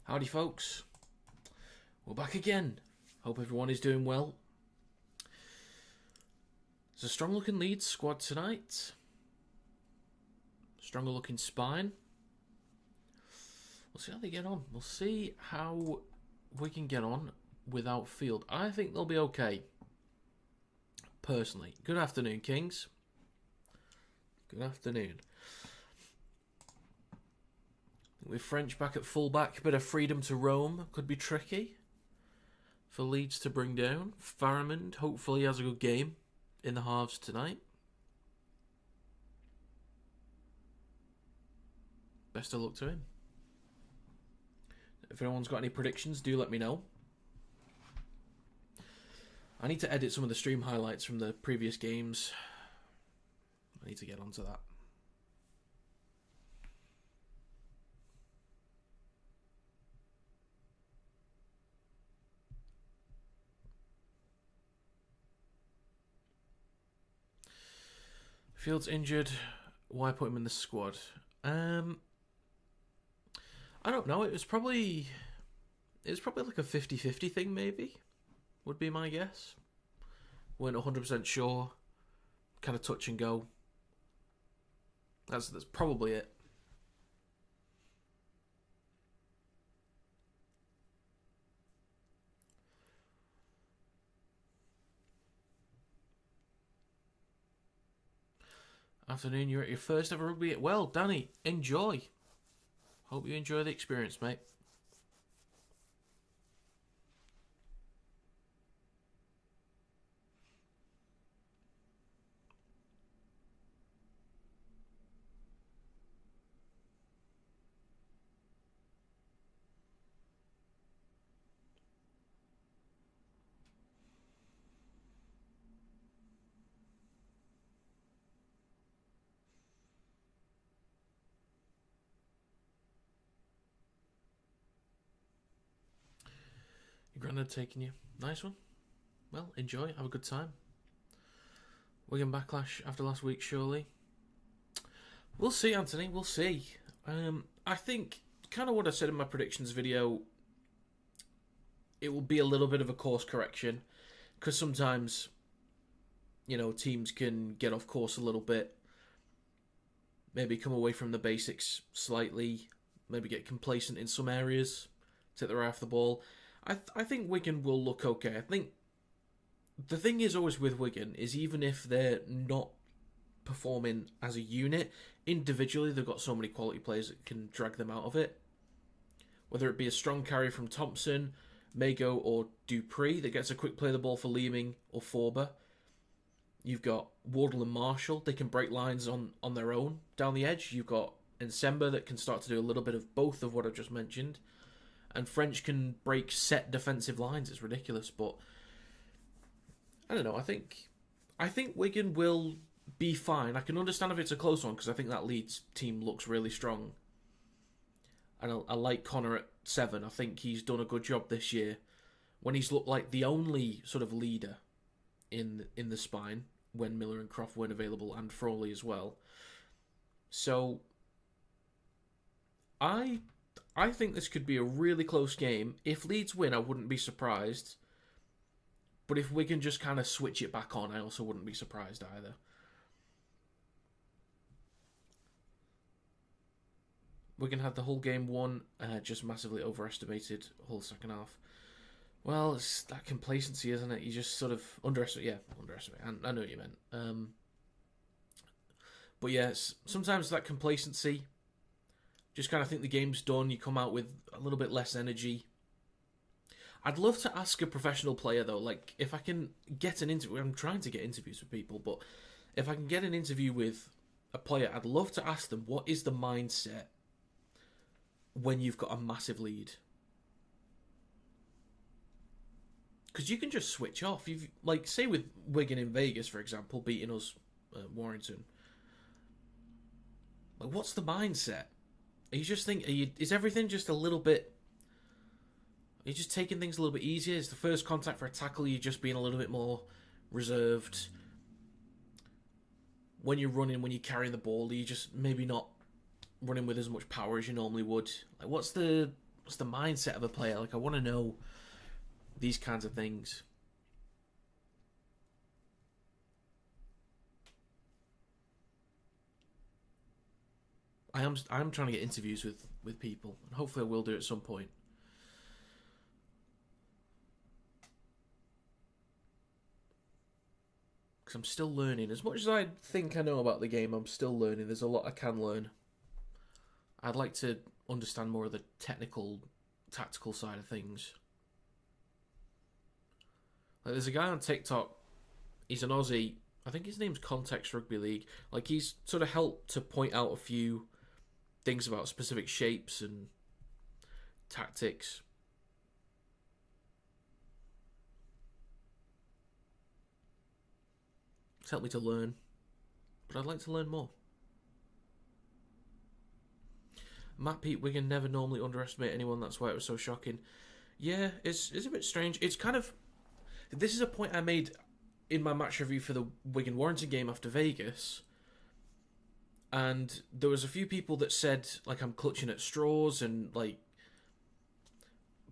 Howdy folks, we're back again. Hope everyone is doing well. There's a strong looking Leeds squad tonight. Stronger looking spine. We'll see how they get on. We'll see how we can get on without Field. I think they'll be okay. Personally. Good afternoon, Kings. Good afternoon. With French back at fullback, a bit of freedom to roam could be tricky for Leeds to bring down. Farrimond hopefully has a good game in the halves tonight. Best of luck to him. If anyone's got any predictions, do let me know. I need to edit some of the stream highlights from the previous games. I need to get onto that. Field's injured. Why put him in the squad? I don't know. It was probably like a 50-50 thing, maybe. Would be my guess. Weren't 100% sure. Kind of touch and go. That's probably it. Afternoon, you're at your first ever rugby. Well, Danny, enjoy. Hope you enjoy the experience, mate. Your granddad taking you. Nice one. Well, enjoy. Have a good time. Wigan backlash after last week, surely. We'll see, Anthony. We'll see. I think, kind of what I said in my predictions video, it will be a little bit of a course correction. Because sometimes, you know, teams can get off course a little bit. Maybe come away from the basics slightly. Maybe get complacent in some areas. Take their eye off the ball. I think Wigan will look okay. I think the thing is always with Wigan is even if they're not performing as a unit, individually they've got so many quality players that can drag them out of it. Whether it be a strong carry from Thompson, Mago or Dupree that gets a quick play of the ball for Leeming or Forber. You've got Wardle and Marshall. They can break lines on their own down the edge. You've got Nsemba that can start to do a little bit of both of what I've just mentioned. And French can break set defensive lines. It's ridiculous, but I don't know. I think Wigan will be fine. I can understand if it's a close one because I think that Leeds team looks really strong. And I like Connor at 7. I think he's done a good job this year when he's looked like the only sort of leader in the spine when Miller and Croft weren't available, and Frawley as well. So I think this could be a really close game. If Leeds win, I wouldn't be surprised. But if Wigan just kind of switch it back on, I also wouldn't be surprised either. Wigan had the whole game won, just massively overestimated whole second half. Well, it's that complacency, isn't it? You just sort of underestimate. Yeah, underestimate. I know what you meant. But yes, sometimes that complacency. Just kind of think the game's done. You come out with a little bit less energy. I'd love to ask a professional player, though. Like, if I can get an interview... I'm trying to get interviews with people, but if I can get an interview with a player, I'd love to ask them, what is the mindset when you've got a massive lead? Because you can just switch off. You've, like, say with Wigan in Vegas, for example, beating us, Warrington. Like, what's the mindset? Are you just is everything just a little bit... Are you just taking things a little bit easier? Is the first contact for a tackle, you just being a little bit more reserved? When you're running, when you're carrying the ball, are you just maybe not running with as much power as you normally would? Like, what's the what's the mindset of a player? Like, I want to know these kinds of things. I'm trying to get interviews with people, and hopefully I will do it at some point. Because I'm still learning. As much as I think I know about the game, I'm still learning. There's a lot I can learn. I'd like to understand more of the technical, tactical side of things. Like, there's a guy on TikTok, he's an Aussie, I think his name's Context Rugby League. Like, he's sort of helped to point out a few things about specific shapes and tactics. It's helped me to learn, but I'd like to learn more. Matt Pete Wigan never normally underestimate anyone, that's why it was so shocking. Yeah, it's a bit strange. It's kind of... This is a point I made in my match review for the Wigan Warriors game after Vegas. And there was a few people that said, like, I'm clutching at straws and, like...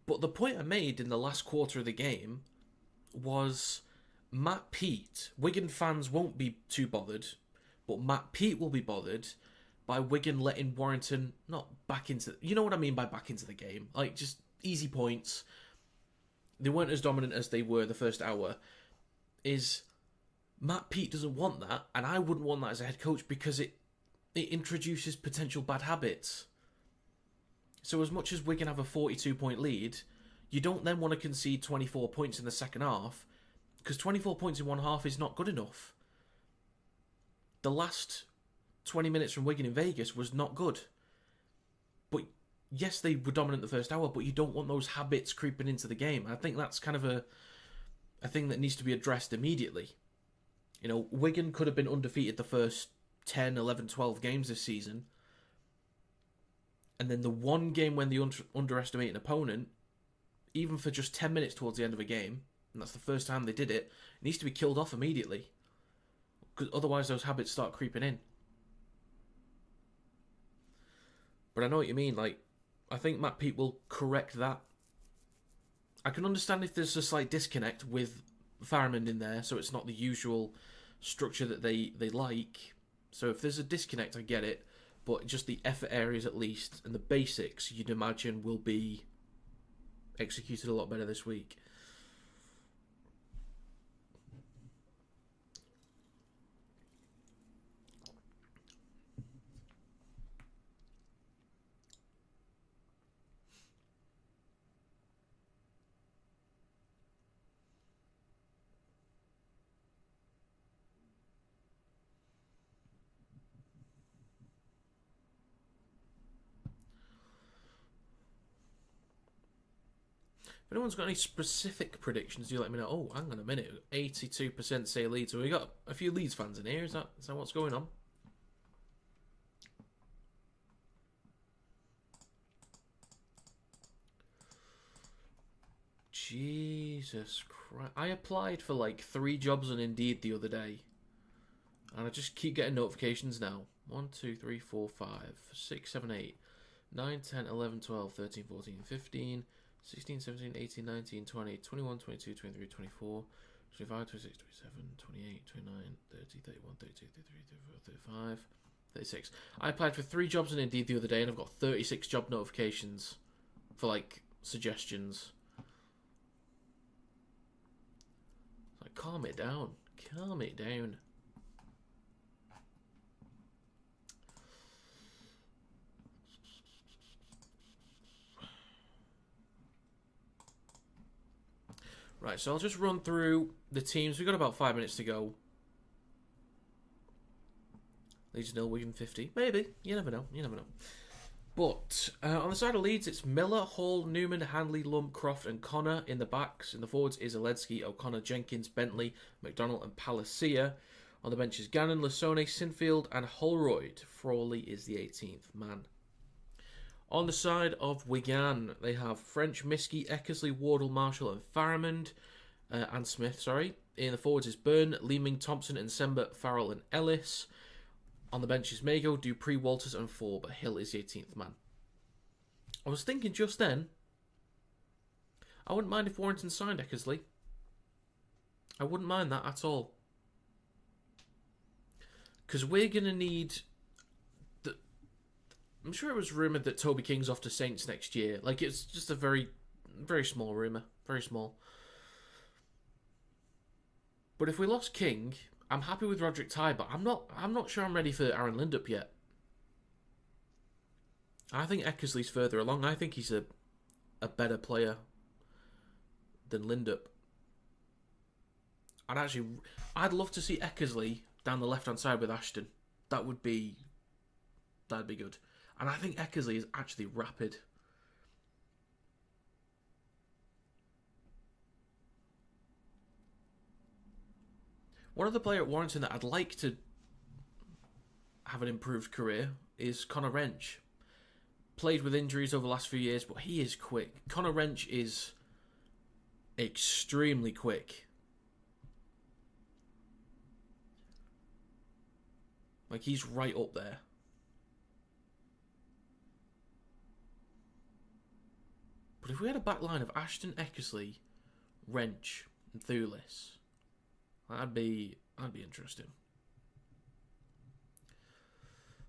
But the point I made in the last quarter of the game was Matt Pete, Wigan fans won't be too bothered, but Matt Pete will be bothered by Wigan letting Warrington not back into... You know what I mean by back into the game? Like, just easy points. They weren't as dominant as they were the first hour. Is Matt Pete doesn't want that, and I wouldn't want that as a head coach because it introduces potential bad habits. So as much as Wigan have a 42-point lead, you don't then want to concede 24 points in the second half, because 24 points in one half is not good enough. The last 20 minutes from Wigan in Vegas was not good. But yes, they were dominant the first hour, but you don't want those habits creeping into the game. I think that's kind of a thing that needs to be addressed immediately. You know, Wigan could have been undefeated the first 10, 11, 12 games this season. And then the one game when they underestimate an opponent, even for just 10 minutes towards the end of a game, and that's the first time they did it, it needs to be killed off immediately. Because otherwise those habits start creeping in. But I know what you mean, like, I think Matt Pete will correct that. I can understand if there's a slight disconnect with Farriman in there, so it's not the usual structure that they like. So if there's a disconnect, I get it. But just the effort areas at least, and the basics, you'd imagine, will be executed a lot better this week. If anyone's got any specific predictions, do let me know. Oh, hang on a minute. 82% say Leeds. So we got a few Leeds fans in here. Is that what's going on? Jesus Christ. I applied for like 3 jobs on Indeed the other day. And I just keep getting notifications now. 1, 2, 3, 4, 5, 6, 7, 8, 9, 10, 11, 12, 13, 14, 15... 16, 17, 18, 19, 20, 21, 22, 23, 24, 25, 26, 27, 28, 29, 30, 31, 32, 33, 34, 35, 36. I applied for 3 jobs on Indeed the other day and I've got 36 job notifications for, like, suggestions. Like, calm it down. Calm it down. Right, so I'll just run through the teams. We've got about 5 minutes to go. Leeds 0, Wigan 50. Maybe. You never know. You never know. But on the side of Leeds, it's Miller, Hall, Newman, Handley, Lumb, Croft and Connor. In the backs, in the forwards is Aledski, O'Connor, Jenkins, Bentley, McDonald and Palacia. On the bench is Gannon, Lasone, Sinfield and Holroyd. Frawley is the 18th man. On the side of Wigan, they have French, Miskey, Eckersley, Wardle, Marshall and Farrimond. And Smith, sorry. In the forwards is Byrne, Leeming, Thompson and Sember, Farrell and Ellis. On the bench is Mago, Dupree, Walters and Forbes. Hill is the 18th man. I was thinking just then, I wouldn't mind if Warrington signed Eckersley. I wouldn't mind that at all. Because we're going to need... I'm sure it was rumoured that Toby King's off to Saints next year. Like, it's just a very, very small rumour. Very small. But if we lost King, I'm happy with Roderick Ty, but I'm not sure I'm ready for Aaron Lindup yet. I think Eckersley's further along. I think he's a better player than Lindup. I'd love to see Eckersley down the left-hand side with Ashton. That'd be good. And I think Eckersley is actually rapid. One other player at Warrington that I'd like to have an improved career is Connor Wrench. Played with injuries over the last few years, but he is quick. Connor Wrench is extremely quick. Like, he's right up there. But if we had a back line of Ashton, Eckersley, Wrench, and Thulis, that'd be interesting.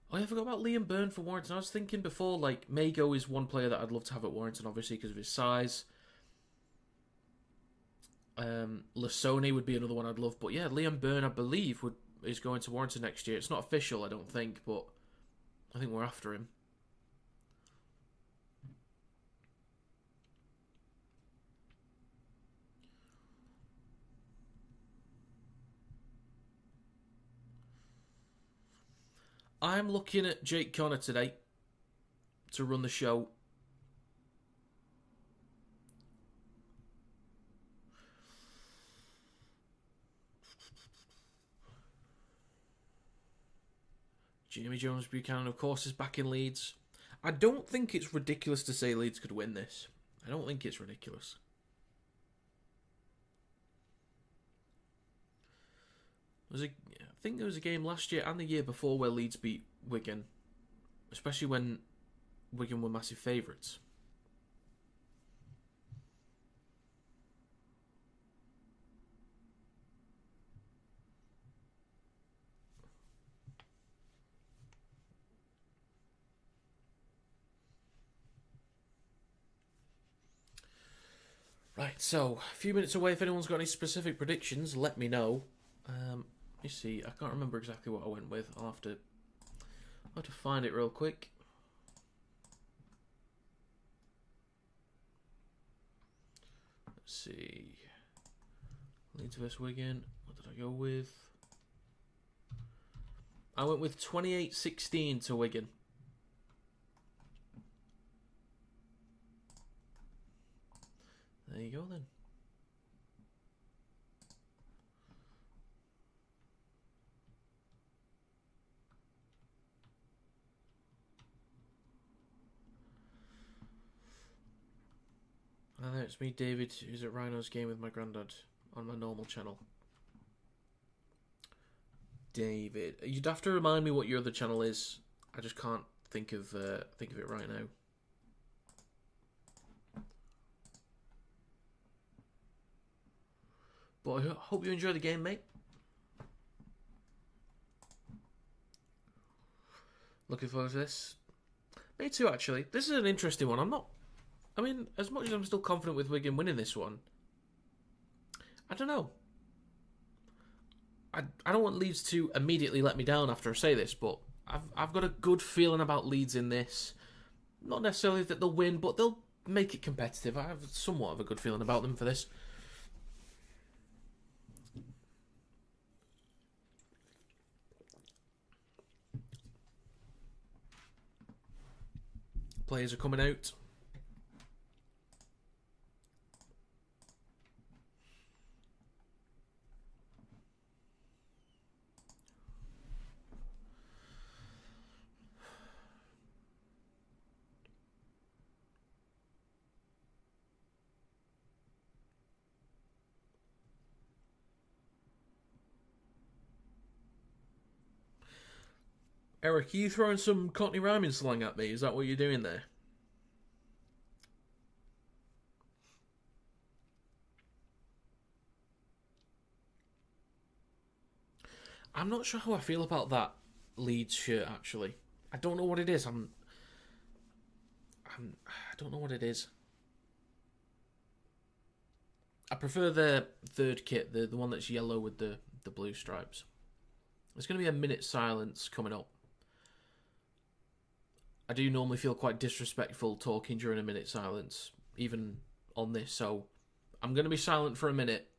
Oh yeah, I forgot about Liam Byrne for Warrington. I was thinking before, like, Mago is one player that I'd love to have at Warrington, obviously, because of his size. Lasoni would be another one I'd love. But yeah, Liam Byrne, I believe, is going to Warrington next year. It's not official, I don't think, but I think we're after him. I'm looking at Jake Connor today to run the show. Jamie Jones Buchanan, of course, is back in Leeds. I don't think it's ridiculous to say Leeds could win this. I don't think it's ridiculous. I think there was a game last year and the year before where Leeds beat Wigan, especially when Wigan were massive favourites. Right, so a few minutes away. If anyone's got any specific predictions, let me know. You see, I can't remember exactly what I went with. I'll have to find it real quick. Let's see. Leeds vs Wigan. What did I go with? I went with 28-16 to Wigan. There you go then. Hi there, it's me, David, who's at Rhinos game with my granddad on my normal channel. David, you'd have to remind me what your other channel is. I just can't think of it right now. But I hope you enjoy the game, mate. Looking forward to this. Me too, actually. This is an interesting one. I mean, as much as I'm still confident with Wigan winning this one, I don't know. I don't want Leeds to immediately let me down after I say this, but I've got a good feeling about Leeds in this. Not necessarily that they'll win, but they'll make it competitive. I have somewhat of a good feeling about them for this. Players are coming out. Eric, are you throwing some Cockney rhyming slang at me? Is that what you're doing there? I'm not sure how I feel about that Leeds shirt, actually. I don't know what it is. I don't know what it is. I prefer the third kit, the one that's yellow with the blue stripes. There's going to be a minute silence coming up. I do normally feel quite disrespectful talking during a minute silence, even on this, so I'm going to be silent for a minute.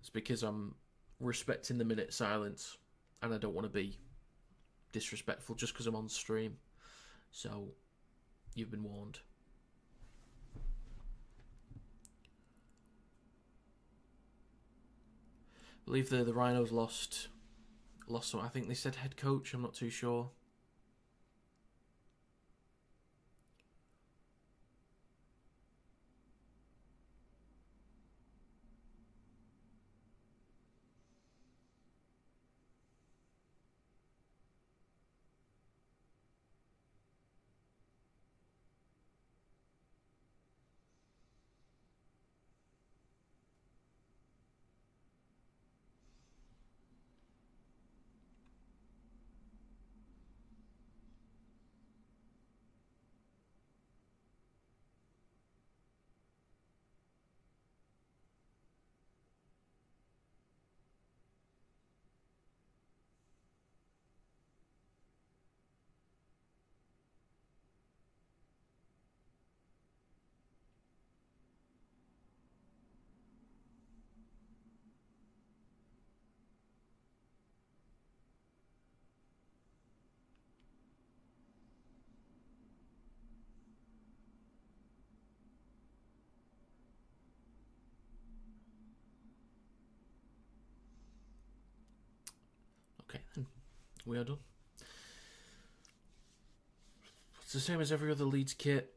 It's because I'm respecting the minute silence, and I don't want to be disrespectful just because I'm on stream. So, you've been warned. I believe the Rhinos lost some. I think they said head coach. I'm not too sure. Okay, then. We are done. It's the same as every other Leeds kit.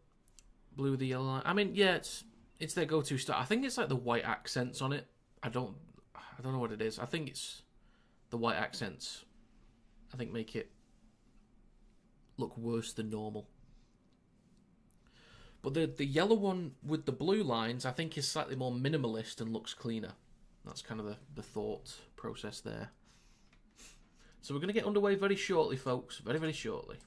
Blue with the yellow line. I mean, yeah, it's their go-to style. I think it's like the white accents on it. I don't know what it is. I think it's the white accents. I think make it look worse than normal. But the yellow one with the blue lines, I think is slightly more minimalist and looks cleaner. That's kind of the thought process there. So we're going to get underway very shortly, folks. Very, very shortly.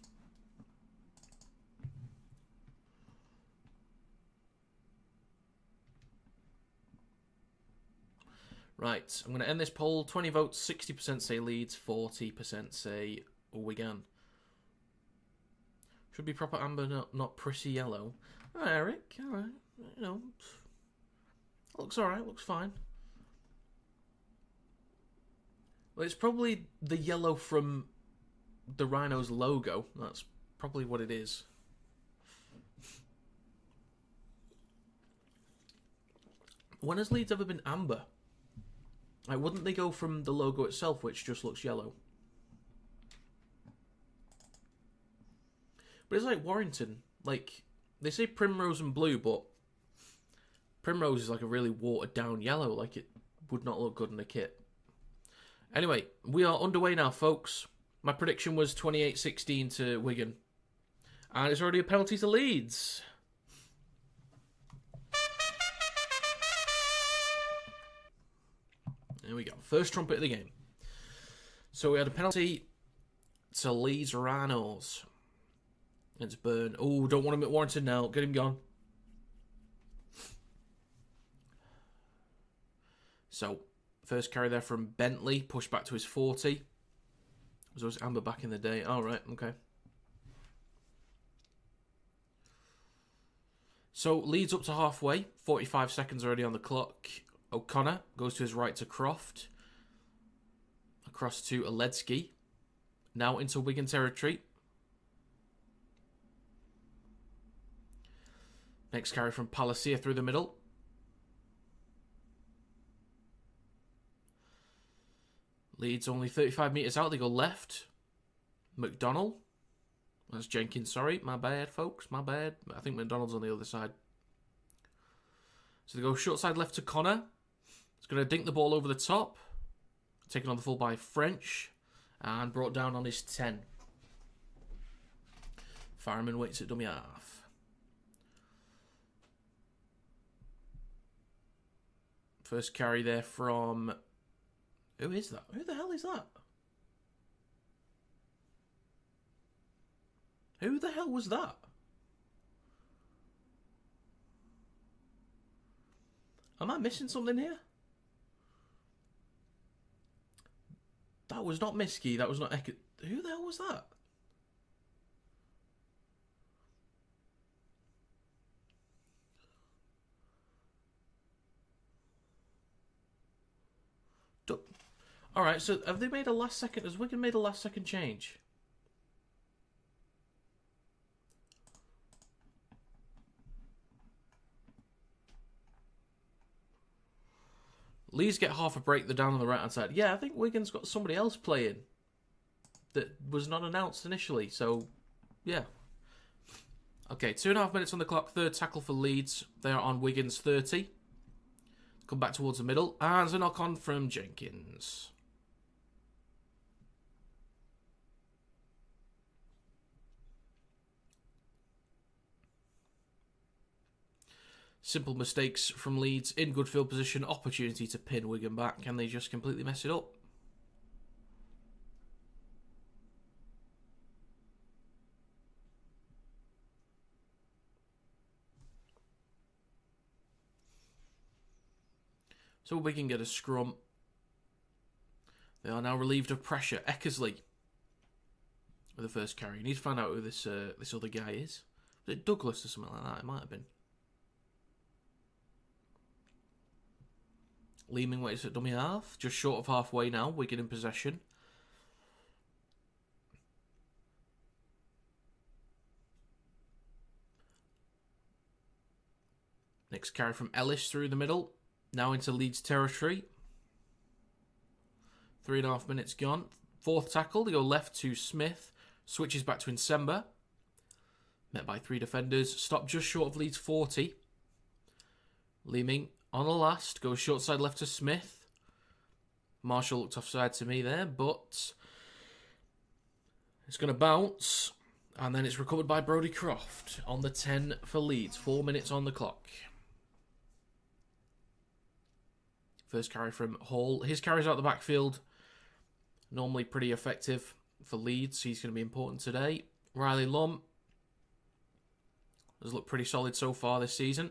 Right, I'm going to end this poll. 20 votes, 60% say Leeds, 40% say Wigan. Should be proper amber, not prissy yellow. Alright, Eric, alright. You know, looks alright, looks fine. Well, it's probably the yellow from the Rhinos logo. That's probably what it is. When has Leeds ever been amber? Like, wouldn't they go from the logo itself, which just looks yellow? But it's like Warrington. Like, they say primrose and blue, but primrose is like a really watered down yellow. Like, it would not look good in a kit. Anyway, we are underway now, folks. My prediction was 28-16 to Wigan. And it's already a penalty to Leeds. There we go. First trumpet of the game. So we had a penalty to Leeds Rhinos. It's Burn. Oh, don't want him at Warrington now. Get him gone. So, first carry there from Bentley. Pushed back to his 40. Was always amber back in the day. All right, okay. So, Leeds up to halfway. 45 seconds already on the clock. O'Connor goes to his right to Croft. Across to Oledsky. Now into Wigan territory. Next carry from Palacia through the middle. Leeds only 35 metres out. They go left. McDonald. That's Jenkins, sorry. My bad, folks. My bad. I think McDonald's on the other side. So they go short side left to Connor. He's going to dink the ball over the top. Taken on the full by French. And brought down on his 10. Fireman waits at dummy half. First carry there from Who is that? Who the hell is that? Who the hell was that? Am I missing something here? That was not Miski. That was not Ek. Who the hell was that? Alright, so have they made a last second... Has Wigan made a last second change? Leeds get half a break. They're down on the right-hand side. Yeah, I think Wigan's got somebody else playing that was not announced initially. So, yeah. Okay, 2.5 minutes on the clock. Third tackle for Leeds. They are on Wigan's 30. Come back towards the middle. And there's a knock-on from Jenkins. Simple mistakes from Leeds in good field position. Opportunity to pin Wigan back. And they just completely mess it up. So Wigan get a scrum. They are now relieved of pressure. Eckersley with the first carry. You need to find out who this other guy is. Was it Douglas or something like that? It might have been. Leeming waits at dummy half. Just short of halfway now. Wigan in possession. Next carry from Ellis through the middle. Now into Leeds territory. 3.5 minutes gone. Fourth tackle. They go left to Smith. Switches back to Nsemba. Met by 3 defenders. Stopped just short of Leeds 40. Leeming on the last. Goes short side left to Smith. Marshall looked offside to me there, but it's going to bounce. And then it's recovered by Brodie Croft on the 10 for Leeds. 4 minutes on the clock. First carry from Hall. His carries out the backfield. Normally pretty effective for Leeds. He's going to be important today. Riley Lum has looked pretty solid so far this season.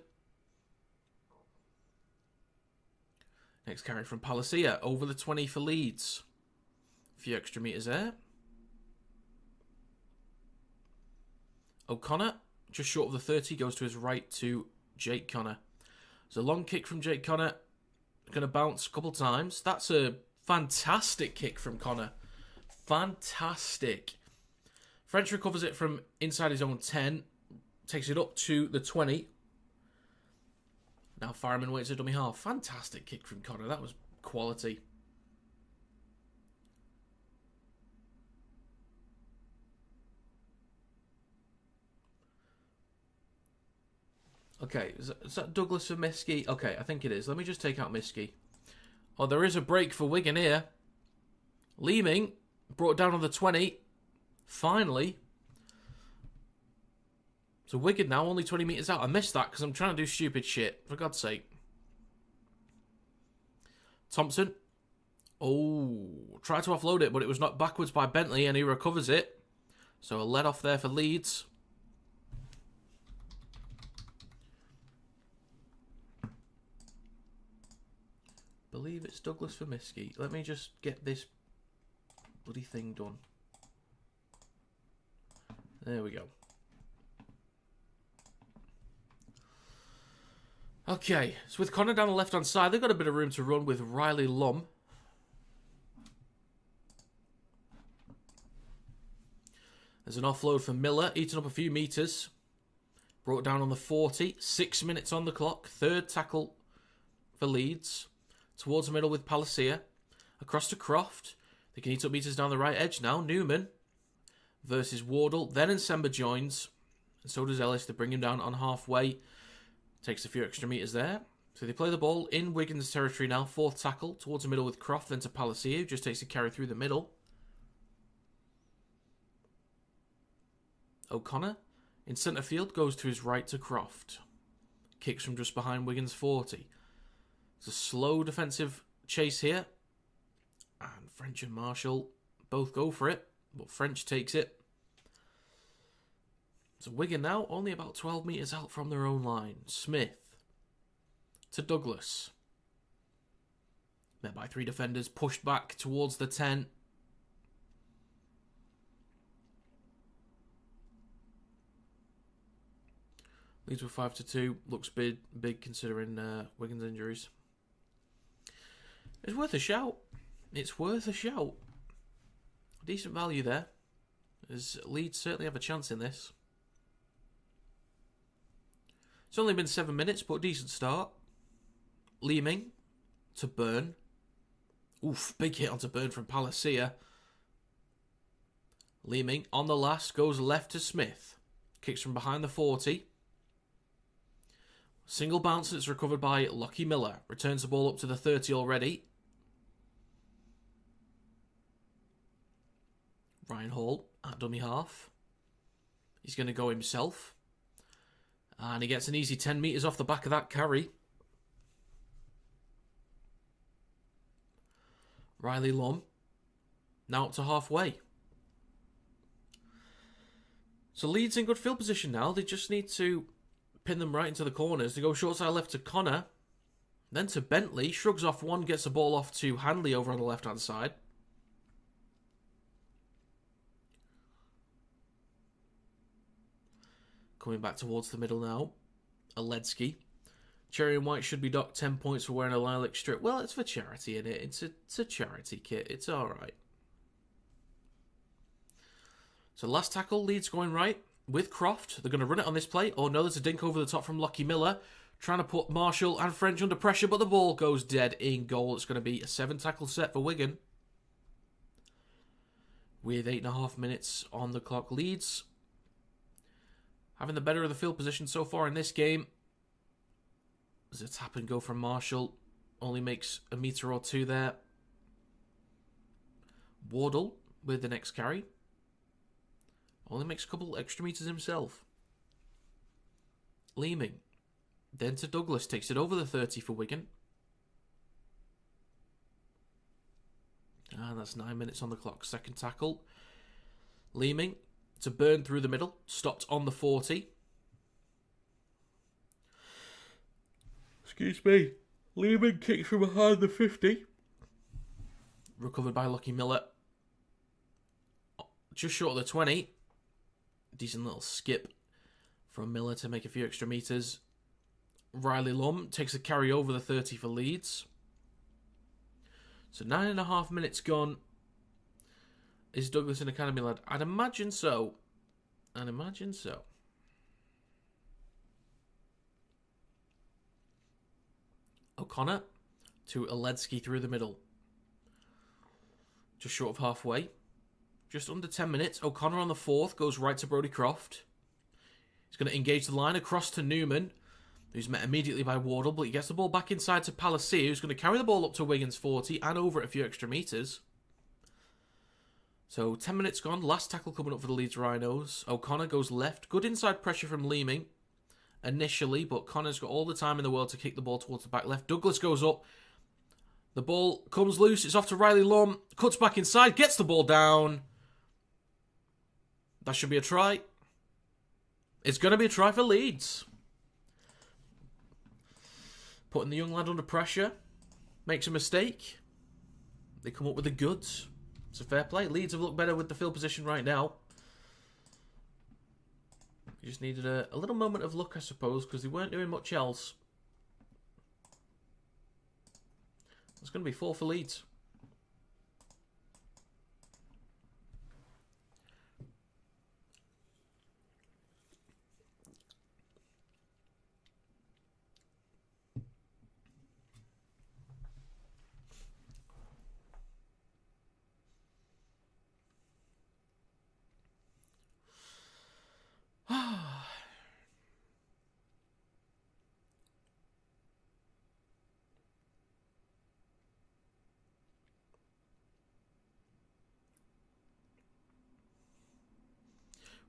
Next carry from Palacia. Over the 20 for Leeds. A few extra metres there. O'Connor, just short of the 30, goes to his right to Jake Connor. There's a long kick from Jake Connor. Going to bounce a couple times. That's a fantastic kick from Connor. Fantastic. French recovers it from inside his own 10. Takes it up to the 20. Now Fireman waits a dummy half. Fantastic kick from Connor. That was quality. Okay, is that Douglas and Miski? Okay, I think it is. Let me just take out Miski. Oh, there is a break for Wigan here. Leeming brought down on the 20. Finally. So Wigan now only 20 metres out. I missed that because I'm trying to do stupid shit. For God's sake. Thompson. Oh, tried to offload it, but it was knocked backwards by Bentley and he recovers it. So a let off there for Leeds. I believe it's Douglas for Miski. Let me just get this bloody thing done. There we go. Okay, so with Connor down the left-hand side, they've got a bit of room to run with Riley Lum. There's an offload for Miller, eating up a few metres. Brought down on the 40. 6 minutes on the clock. Third tackle for Leeds. Towards the middle with Palacia. Across to Croft. They can eat up metres down the right edge now. Newman versus Wardle. Then Nsemba joins. And so does Ellis. They bring him down on halfway. Takes a few extra metres there. So they play the ball in Wigan's territory now. Fourth tackle towards the middle with Croft. Then to Palacia, who just takes a carry through the middle. O'Connor in centre field goes to his right to Croft. Kicks from just behind Wigan's 40. It's a slow defensive chase here. French and Marshall both go for it, but French takes it. So Wigan now only about 12 metres out from their own line. Smith to Douglas. Met by 3 defenders, pushed back towards the 10. Leeds with 5-2. Looks big considering Wigan's injuries. It's worth a shout. It's worth a shout. Decent value there, as Leeds certainly have a chance in this. It's only been 7 minutes, but a decent start. Leeming to Byrne. Oof, big hit onto Byrne from Palacia. Leeming on the last goes left to Smith. Kicks from behind the 40. Single bounce that's recovered by Lockie Miller. Returns the ball up to the 30 already. Ryan Hall at dummy half. He's going to go himself. And he gets an easy 10 metres off the back of that carry. Riley Lum. Now up to halfway. So Leeds in good field position now. They just need to pin them right into the corners. They go short side left to Connor. Then to Bentley. Shrugs off one. Gets the ball off to Hanley over on the left-hand side. Coming back towards the middle now. Aledzki. Cherry and White should be docked 10 points for wearing a lilac strip. Well, it's for charity, innit? It's a charity kit. It's alright. So last tackle, Leeds going right with Croft. They're going to run it on this play. Oh no, there's a dink over the top from Lockie Miller. Trying to put Marshall and French under pressure, but the ball goes dead in goal. It's going to be a 7-tackle set for Wigan. With 8.5 minutes on the clock. Leeds having the better of the field position so far in this game. As a tap and go from Marshall. Only makes a metre or two there. Wardle with the next carry. Only makes a couple extra metres himself. Leeming. Then to Douglas. Takes it over the 30 for Wigan. And that's 9 minutes on the clock. Second tackle. Leeming to Byrne through the middle. Stopped on the 40. Excuse me. Leeming kicks from behind the 50. Recovered by Lockie Miller. Just short of the 20. Decent little skip from Miller to make a few extra metres. Riley Lum takes a carry over the 30 for Leeds. So 9.5 minutes gone. Is Douglas an academy lad? I'd imagine so. I'd imagine so. O'Connor to Aledzki through the middle. Just short of halfway. Just under 10 minutes. O'Connor on the 4th goes right to Brodie Croft. He's going to engage the line across to Newman, who's met immediately by Wardle, but he gets the ball back inside to Palacia, who's going to carry the ball up to Wigan's 40 and over it a few extra metres. So 10 minutes gone. Last tackle coming up for the Leeds Rhinos. O'Connor goes left. Good inside pressure from Leeming initially, but Connor's got all the time in the world to kick the ball towards the back left. Douglas goes up. The ball comes loose. It's off to Riley Lum. Cuts back inside. Gets the ball down. That should be a try. It's going to be a try for Leeds. Putting the young lad under pressure. Makes a mistake. They come up with the goods. It's a fair play. Leeds have looked better with the field position right now. You just needed a little moment of luck, I suppose, because they weren't doing much else. It's going to be 4 for Leeds.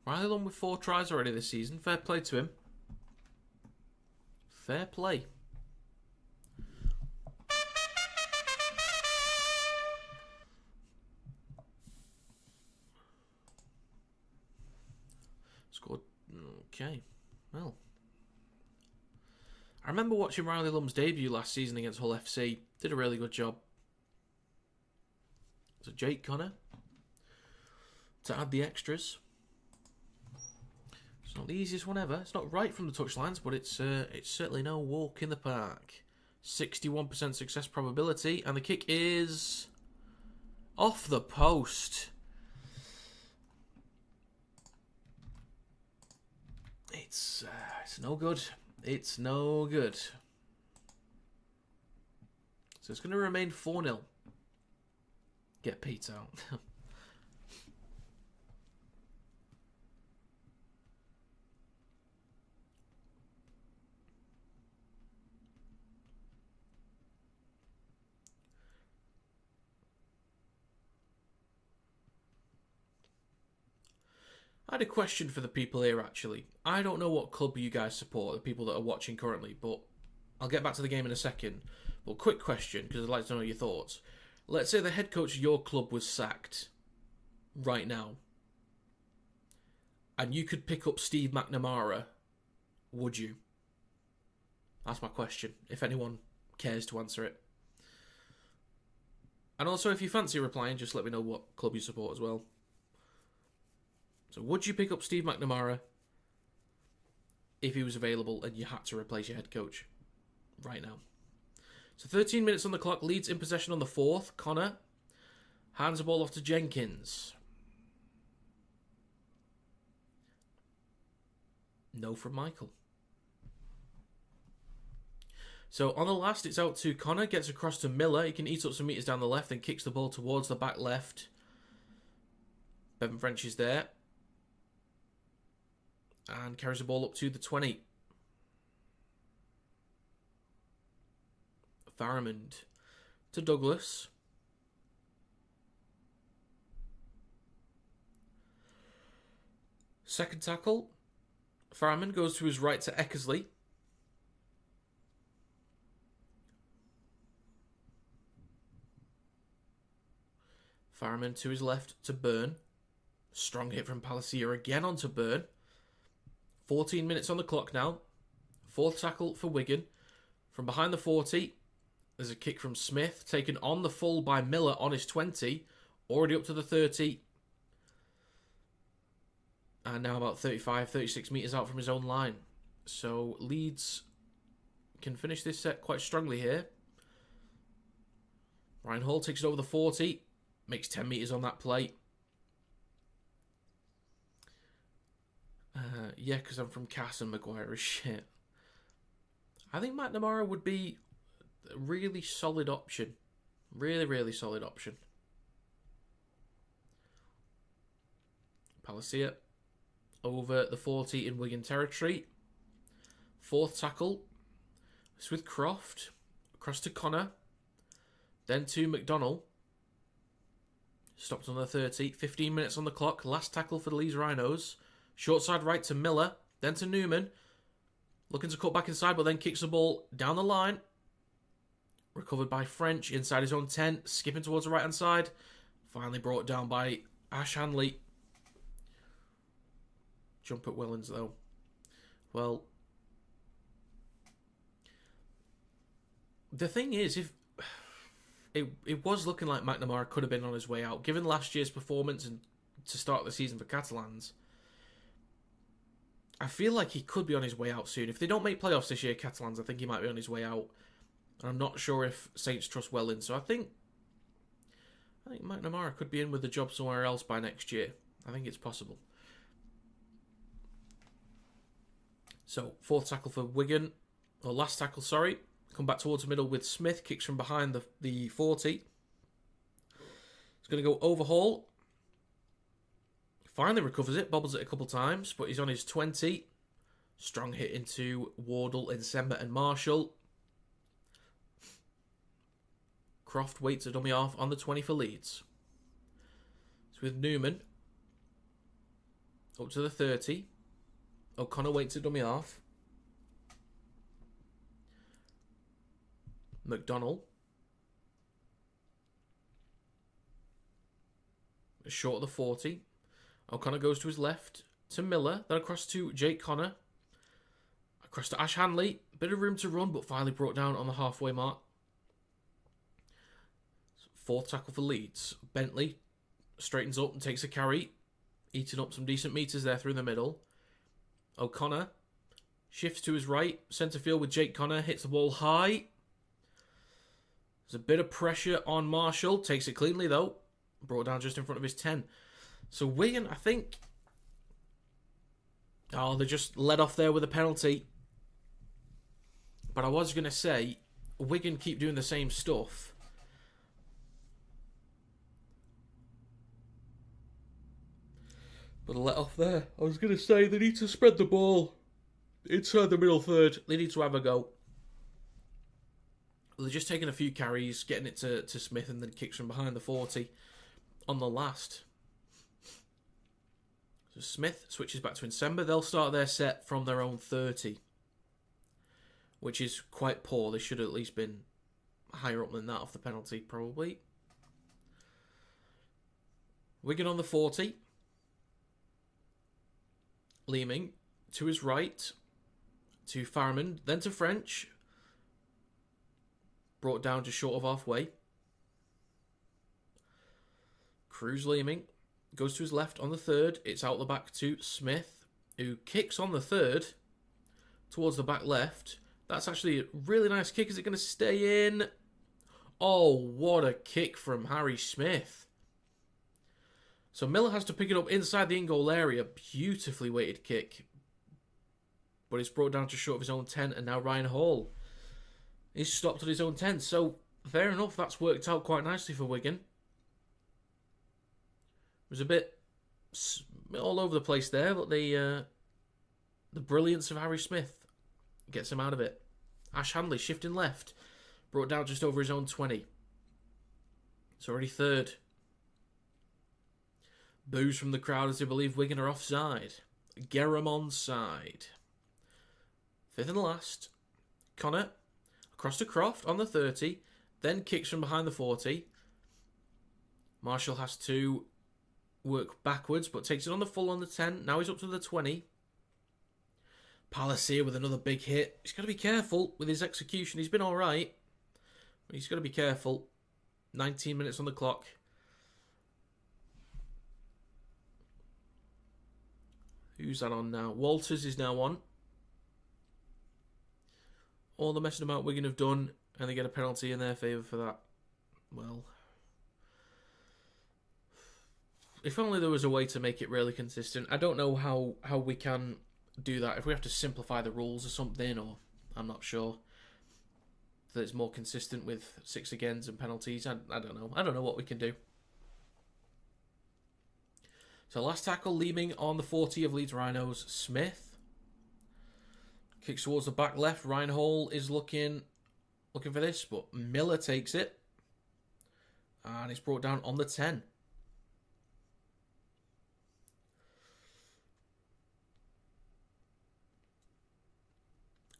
Riley Lum with 4 tries already this season. Fair play to him. Fair play. Okay, well. I remember watching Riley Lum's debut last season against Hull FC. Did a really good job. So Jake Connor to add the extras. It's not the easiest one ever. It's not right from the touchlines, but it's certainly no walk in the park. 61% success probability, and the kick is off the post. It's no good. It's no good. So it's going to remain 4-0. Get Pete out. I had a question for the people here, actually. I don't know what club you guys support, the people that are watching currently, but I'll get back to the game in a second. But quick question, because I'd like to know your thoughts. Let's say the head coach of your club was sacked right now, and you could pick up Steve McNamara. Would you? That's my question, if anyone cares to answer it. And also, if you fancy replying, just let me know what club you support as well. So would you pick up Steve McNamara if he was available and you had to replace your head coach right now? So 13 minutes on the clock. Leeds in possession on the 4th. Connor hands the ball off to Jenkins. No from Michael. So on the last, it's out to Connor. Gets across to Miller. He can eat up some meters down the left and kicks the ball towards the back left. Bevan French is there. And carries the ball up to the 20. Faramond to Douglas. Second tackle. Faramond goes to his right to Eckersley. Faramond to his left to Byrne. Strong hit from Palacia again onto Byrne. 14 minutes on the clock now. 4th tackle for Wigan. From behind the 40, there's a kick from Smith, taken on the full by Miller on his 20. Already up to the 30. And now about 35, 36 metres out from his own line. So Leeds can finish this set quite strongly here. Ryan Hall takes it over the 40. Makes 10 metres on that play. Yeah, because I'm from Cass and Maguire is shit. I think McNamara would be a really solid option. Really, really solid option. Palacia over the 40 in Wigan territory. 4th tackle. It's with Croft. Across to Connor. Then to McDonnell. Stopped on the 30. 15 minutes on the clock. Last tackle for the Leeds Rhinos. Short side right to Miller. Then to Newman. Looking to cut back inside, but then kicks the ball down the line. Recovered by French inside his own 10. Skipping towards the right-hand side. Finally brought down by Ash Hanley. Jump at Wellens, though. Well, the thing is, if it was looking like McNamara could have been on his way out, given last year's performance and to start the season for Catalans. I feel like he could be on his way out soon. If they don't make playoffs this year, Catalans, I think he might be on his way out. And I'm not sure if Saints trust Wellens. So I think McNamara could be in with a job somewhere else by next year. I think it's possible. So, 4th tackle for Wigan. Or last tackle, sorry. Come back towards the middle with Smith. Kicks from behind the 40. He's going to go overhaul. Finally recovers it. Bobbles it a couple times. But he's on his 20. Strong hit into Wardle, Nsemba and Marshall. Croft waits a dummy off on the 20 for Leeds. It's with Newman. Up to the 30. O'Connor waits a dummy off. McDonnell. Short of the 40. O'Connor goes to his left to Miller, then across to Jake Connor, across to Ash Hanley. Bit of room to run, but finally brought down on the halfway mark. Fourth tackle for Leeds. Bentley straightens up and takes a carry, eating up some decent metres there through the middle. O'Connor shifts to his right, centre field with Jake Connor, hits the ball high. There's a bit of pressure on Marshall, takes it cleanly though, brought down just in front of his 10. So Wigan, I think, they just let off there with a penalty. But I was going to say, Wigan keep doing the same stuff. But a let off there. I was going to say they need to spread the ball inside the middle third. They need to have a go. They're just taking a few carries, getting it to Smith, and then kicks from behind the 40 on the last. So Smith switches back to Nsemba. They'll start their set from their own 30, which is quite poor. They should have at least been higher up than that off the penalty, probably. Wigan on the 40. Leeming to his right, to Farman, then to French. Brought down just short of halfway. Cruz Leeming goes to his left on the third. It's out the back to Smith, who kicks on the third towards the back left. That's actually a really nice kick. Is it going to stay in? Oh, what a kick from Harry Smith. So Miller has to pick it up inside the in-goal area. Beautifully weighted kick. But it's brought down just short of his own 10. And now Ryan Hall is stopped at his own 10. So, fair enough. That's worked out quite nicely for Wigan. It was a bit all over the place there. But the brilliance of Harry Smith gets him out of it. Ash Handley shifting left. Brought down just over his own 20. It's already third. Boos from the crowd as they believe Wigan are offside. Gerham onside. Fifth and last. Connor across to Croft on the 30. Then kicks from behind the 40. Marshall has to work backwards, but takes it on the full on the 10. Now he's up to the 20. Palacier with another big hit. He's got to be careful with his execution. He's been alright, but he's got to be careful. 19 minutes on the clock. Who's that on now? Walters is now on. All the messing about Wigan have done, and they get a penalty in their favour for that. Well, if only there was a way to make it really consistent. I don't know how we can do that. If we have to simplify the rules or something, or I'm not sure. That it's more consistent with 6 agains and penalties. I don't know. I don't know what we can do. So last tackle, Leeming on the 40 of Leeds Rhinos. Smith kicks towards the back left. Ryan Hall is looking for this, but Miller takes it. And it's brought down on the 10.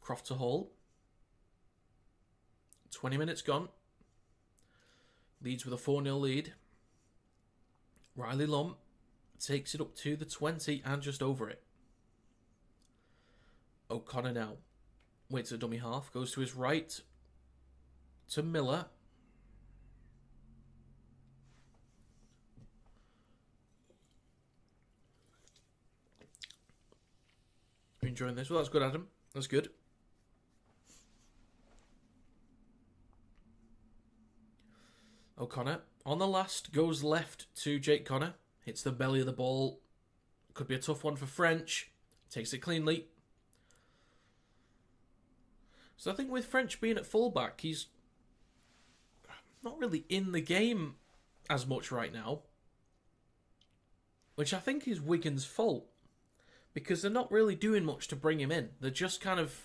Croft to Hall. 20 minutes gone. Leeds with a 4-0 lead. Riley Lump takes it up to the 20 and just over it. O'Connor now waits a dummy half, goes to his right to Miller. You're enjoying this? Well, that's good, Adam. That's good. O'Connor on the last goes left to Jake Connor. Hits the belly of the ball. Could be a tough one for French. Takes it cleanly. So I think with French being at fullback, he's not really in the game as much right now. Which I think is Wigan's fault. Because they're not really doing much to bring him in. They're just kind of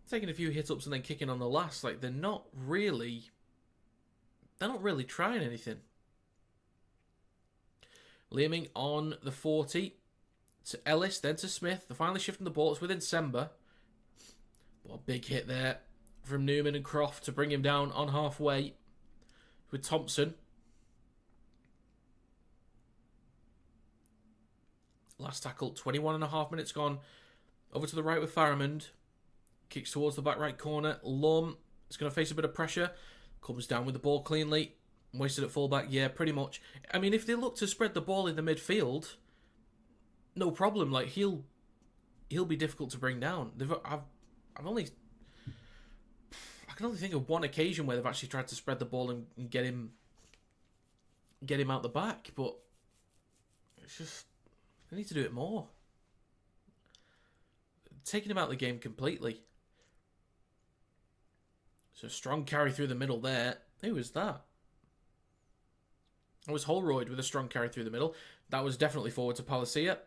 taking a few hit-ups and then kicking on the last. Like, they're not really trying anything. Leeming on the 40 to Ellis, then to Smith. They're finally shifting the ball. It's within Nsemba. But a big hit there from Newman and Croft to bring him down on halfway with Thompson. Last tackle, 21.5 minutes gone. Over to the right with Faramond. Kicks towards the back right corner. Lum is going to face a bit of pressure. Comes down with the ball cleanly. Wasted at fullback, yeah, pretty much. I mean, if they look to spread the ball in the midfield, no problem. Like, he'll be difficult to bring down. I can only think of one occasion where they've actually tried to spread the ball and get him out the back, but it's just they need to do it more. Taking him out of the game completely. So strong carry through the middle there. Who was that? It was Holroyd with a strong carry through the middle. That was definitely forward to Palacia.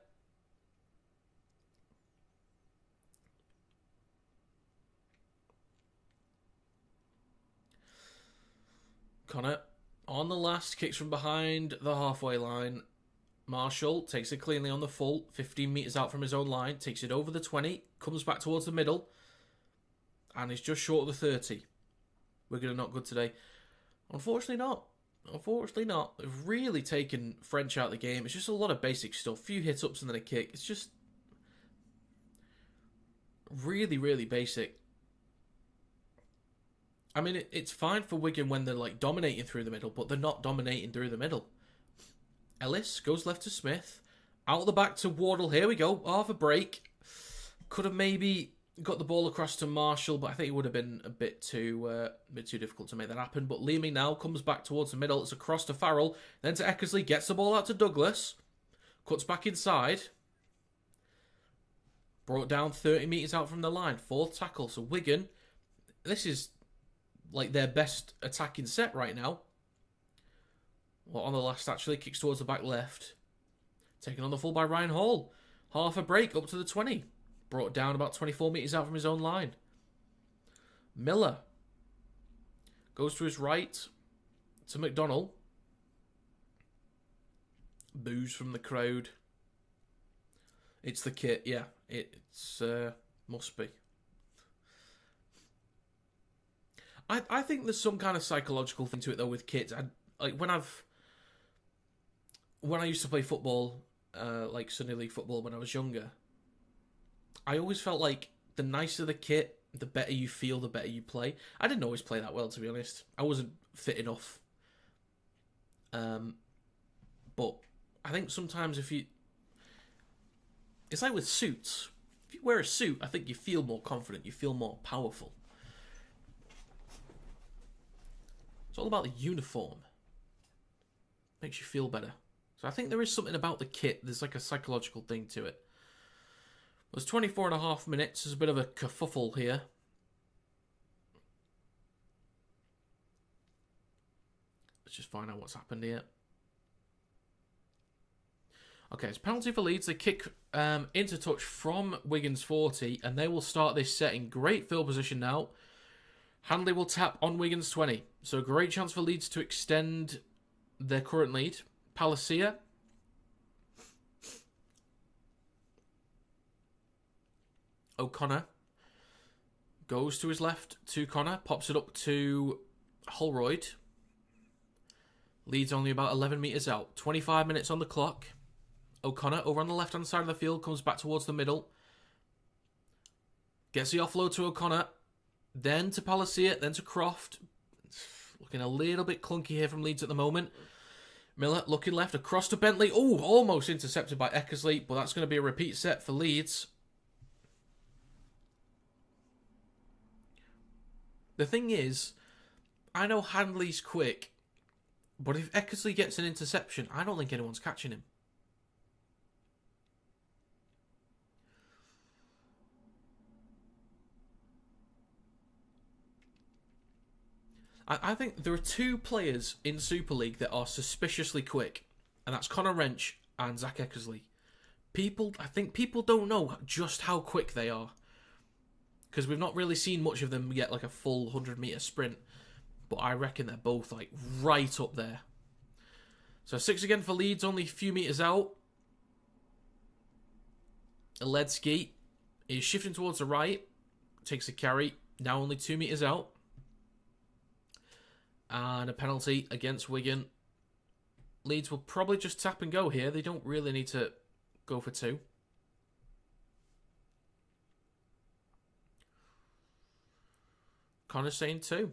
Connor on the last, kicks from behind the halfway line. Marshall takes it cleanly on the full, 15 metres out from his own line, takes it over the 20, comes back towards the middle, and is just short of the 30. Wigan are not good today. Unfortunately not. They've really taken French out of the game. It's just a lot of basic stuff. Few hit-ups and then a kick. It's just really, really basic. I mean, it's fine for Wigan when they're like dominating through the middle, but they're not dominating through the middle. Ellis goes left to Smith. Out the back to Wardle. Here we go. Half a break. Could have maybe got the ball across to Marshall, but I think it would have been a bit too difficult to make that happen. But Leamy now comes back towards the middle. It's across to Farrell. Then to Eckersley. Gets the ball out to Douglas. Cuts back inside. Brought down 30 metres out from the line. Fourth tackle. So Wigan, this is like their best attacking set right now. Well, on the last, actually, kicks towards the back left. Taken on the full by Ryan Hall. Half a break up to the 20. Brought down about 24 metres out from his own line. Miller goes to his right to McDonnell. Boos from the crowd. It's the kit, yeah. It's must be. I think there's some kind of psychological thing to it though with kits. When I used to play football, like Sunday League football when I was younger, I always felt like the nicer the kit, the better you feel, the better you play. I didn't always play that well, to be honest. I wasn't fit enough. But I think sometimes it's like with suits. If you wear a suit, I think you feel more confident, you feel more powerful. It's all about the uniform. Makes you feel better. So I think there is something about the kit. There's like a psychological thing to it. There's 24.5 minutes. There's a bit of a kerfuffle here. Let's just find out what's happened here. Okay, it's penalty for Leeds. They kick into touch from Wigan's 40, and they will start this set in great field position now. Handley will tap on Wigan's 20. So a great chance for Leeds to extend their current lead. Palacia. O'Connor goes to his left to Connor. Pops it up to Holroyd. Leeds only about 11 metres out. 25 minutes on the clock. O'Connor over on the left-hand side of the field. Comes back towards the middle. Gets the offload to O'Connor. Then to Palacia. Then to Croft. Looking a little bit clunky here from Leeds at the moment. Miller looking left across to Bentley. Oh, almost intercepted by Eckersley, but that's going to be a repeat set for Leeds. The thing is, I know Handley's quick, but if Eckersley gets an interception, I don't think anyone's catching him. I think there are two players in Super League that are suspiciously quick, and that's Connor Wrench and Zach Eckersley. I think people don't know just how quick they are, because we've not really seen much of them get like a full 100-metre sprint, but I reckon they're both like right up there. So 6 again for Leeds, only a few metres out. Ledsky is shifting towards the right, takes a carry, now only 2 metres out. And a penalty against Wigan. Leeds will probably just tap and go here. They don't really need to go for 2. Connor's saying 2.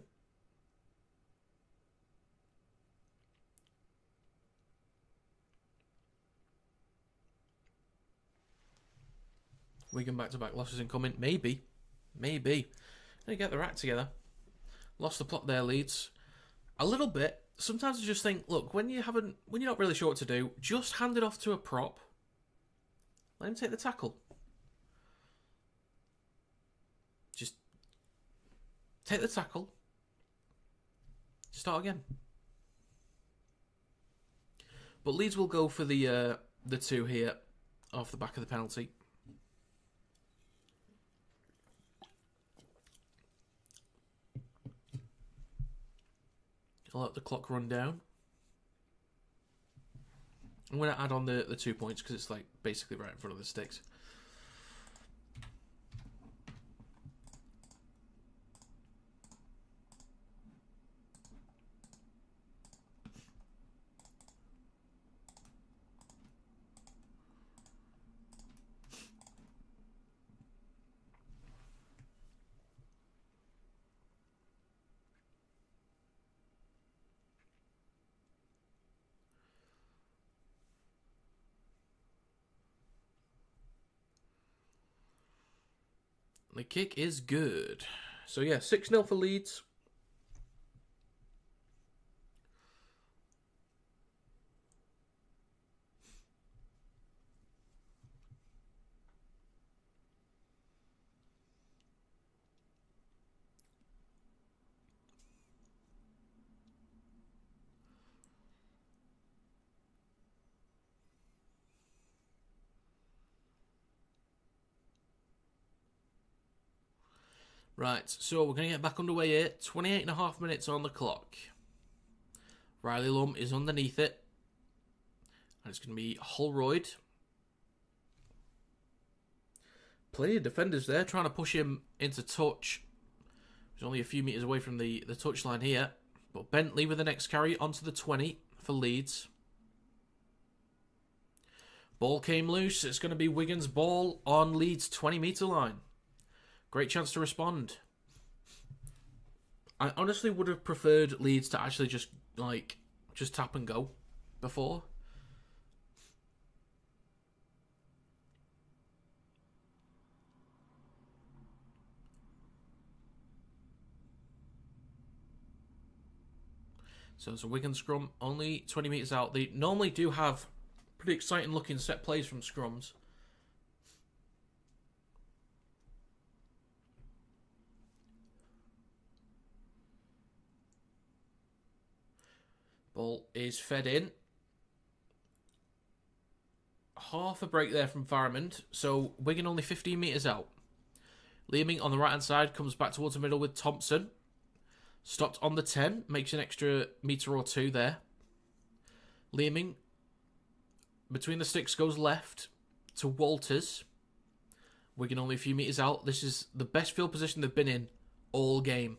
Wigan back-to-back losses incoming. Maybe. They get their act together. Lost the plot there, Leeds. A little bit. Sometimes I just think, look, when you're not really sure what to do, just hand it off to a prop. Let him take the tackle. Just take the tackle. Start again. But Leeds will go for the 2 here off the back of the penalty. I'll let the clock run down. I'm going to add on the 2 points because it's like basically right in front of the sticks. The kick is good. So yeah, 6-0 for Leeds. Right, so we're going to get back underway here. 28.5 minutes on the clock. Riley Lum is underneath it. And it's going to be Holroyd. Plenty of defenders there trying to push him into touch. He's only a few metres away from the touchline here. But Bentley with the next carry onto the 20 for Leeds. Ball came loose. It's going to be Wigan's ball on Leeds' 20-metre line. Great chance to respond. I honestly would have preferred Leeds to actually just tap and go before. So it's a Wigan scrum, only 20 metres out. They normally do have pretty exciting looking set plays from scrums. Ball is fed in. Half a break there from Farrimond. So Wigan only 15 metres out. Leaming on the right hand side comes back towards the middle with Thompson. Stopped on the 10. Makes an extra metre or 2 there. Leaming between the sticks goes left to Walters. Wigan only a few metres out. This is the best field position they've been in all game.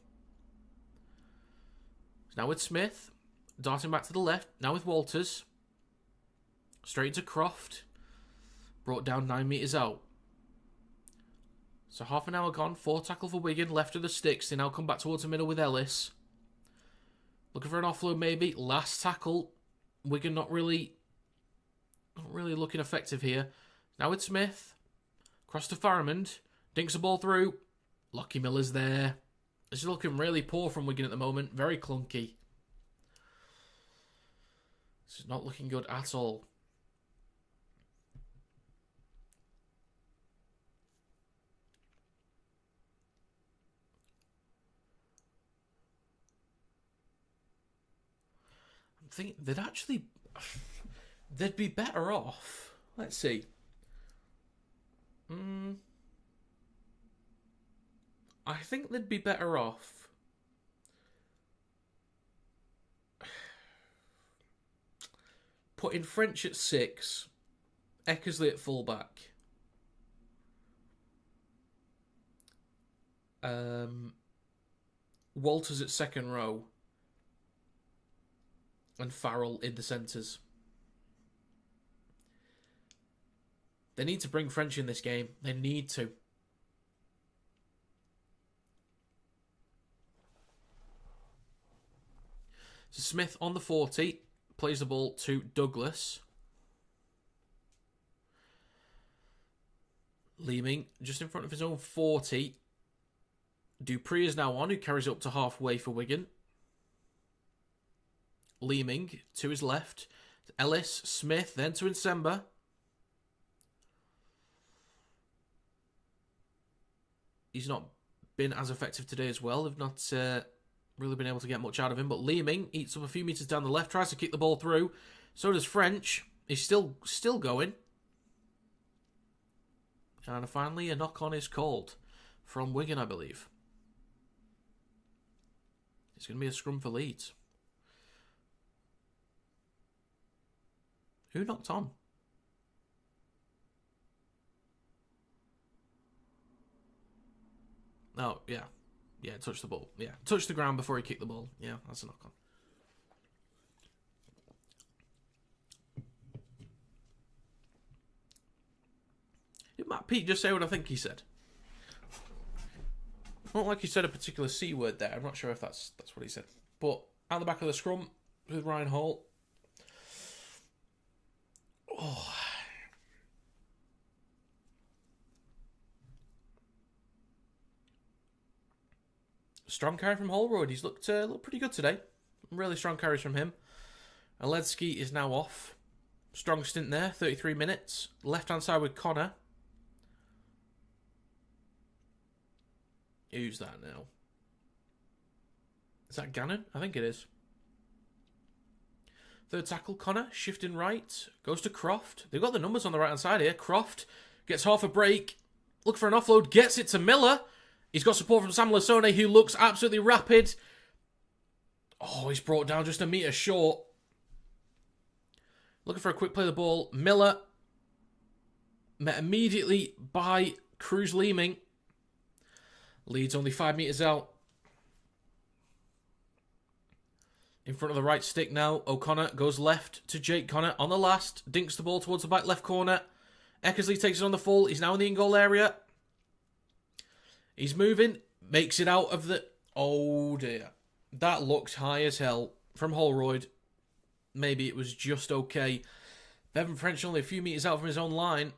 Now with Smith. Darting back to the left. Now with Walters. Straight into Croft. Brought down 9 metres out. So half an hour gone. 4 tackle for Wigan. Left of the sticks. They now come back towards the middle with Ellis. Looking for an offload maybe. Last tackle. Wigan not really looking effective here. Now with Smith. Cross to Farrimond. Dinks the ball through. Lockie Miller's there. This is looking really poor from Wigan at the moment. Very clunky. This is not looking good at all. I'm thinking they'd be better off. Let's see. I think they'd be better off putting French at 6, Eckersley at fullback. Walters at second row. And Farrell in the centres. They need to bring French in this game. They need to. So Smith on the 40. Plays the ball to Douglas. Leeming just in front of his own 40. Dupree is now on, who carries up to halfway for Wigan. Leeming to his left. Ellis, Smith, then to Nsemba. He's not been as effective today as well. They've not really been able to get much out of him. But Leeming eats up a few metres down the left, tries to kick the ball through. So does French. He's still going. And finally, a knock-on is called from Wigan, I believe. It's going to be a scrum for Leeds. Who knocked on? Oh, yeah. Yeah, touch the ball. Yeah, touch the ground before he kicked the ball. Yeah, that's a knock-on. Did Matt Pete just say what I think he said? Not like he said a particular C word there. I'm not sure if that's what he said. But out the back of the scrum with Ryan Hall. Oh. Strong carry from Holroyd. He's looked pretty good today. Really strong carries from him. Aledzki is now off. Strong stint there, 33 minutes. Left-hand side with Connor. Who's that now? Is that Gannon? I think it is. Third tackle, Connor, shifting right. Goes to Croft. They've got the numbers on the right-hand side here. Croft gets half a break. Look for an offload. Gets it to Miller. He's got support from Sam Lasone, who looks absolutely rapid. Oh, he's brought down just a metre short. Looking for a quick play of the ball. Miller met immediately by Cruz Leeming. Leeds only 5 metres out. In front of the right stick now. O'Connor goes left to Jake Connor on the last. Dinks the ball towards the back left corner. Eckersley takes it on the full. He's now in the in-goal area. He's moving. Makes it out of the... Oh dear. That looked high as hell from Holroyd. Maybe it was just okay. Bevan French only a few metres out from his own line.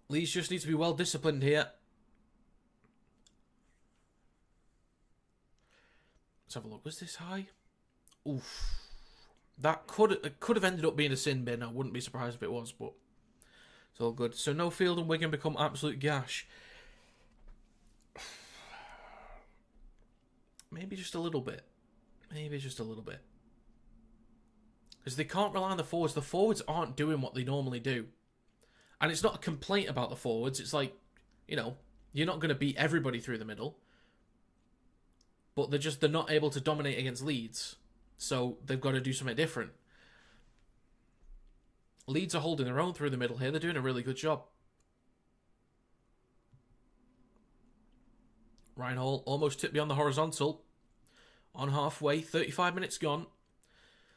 Leeds just need to be well disciplined here. Let's have a look. Was this high? Oof. That could have ended up being a sin bin. I wouldn't be surprised if it was, but it's all good. So no Field and Wigan become absolute gash. Maybe just a little bit. Maybe just a little bit. Because they can't rely on the forwards. The forwards aren't doing what they normally do. And it's not a complaint about the forwards. It's like, you know, you're not going to beat everybody through the middle. But they're not able to dominate against Leeds. So they've got to do something different. Leeds are holding their own through the middle here. They're doing a really good job. Ryan Hall almost tipped beyond the horizontal. On halfway, 35 minutes gone.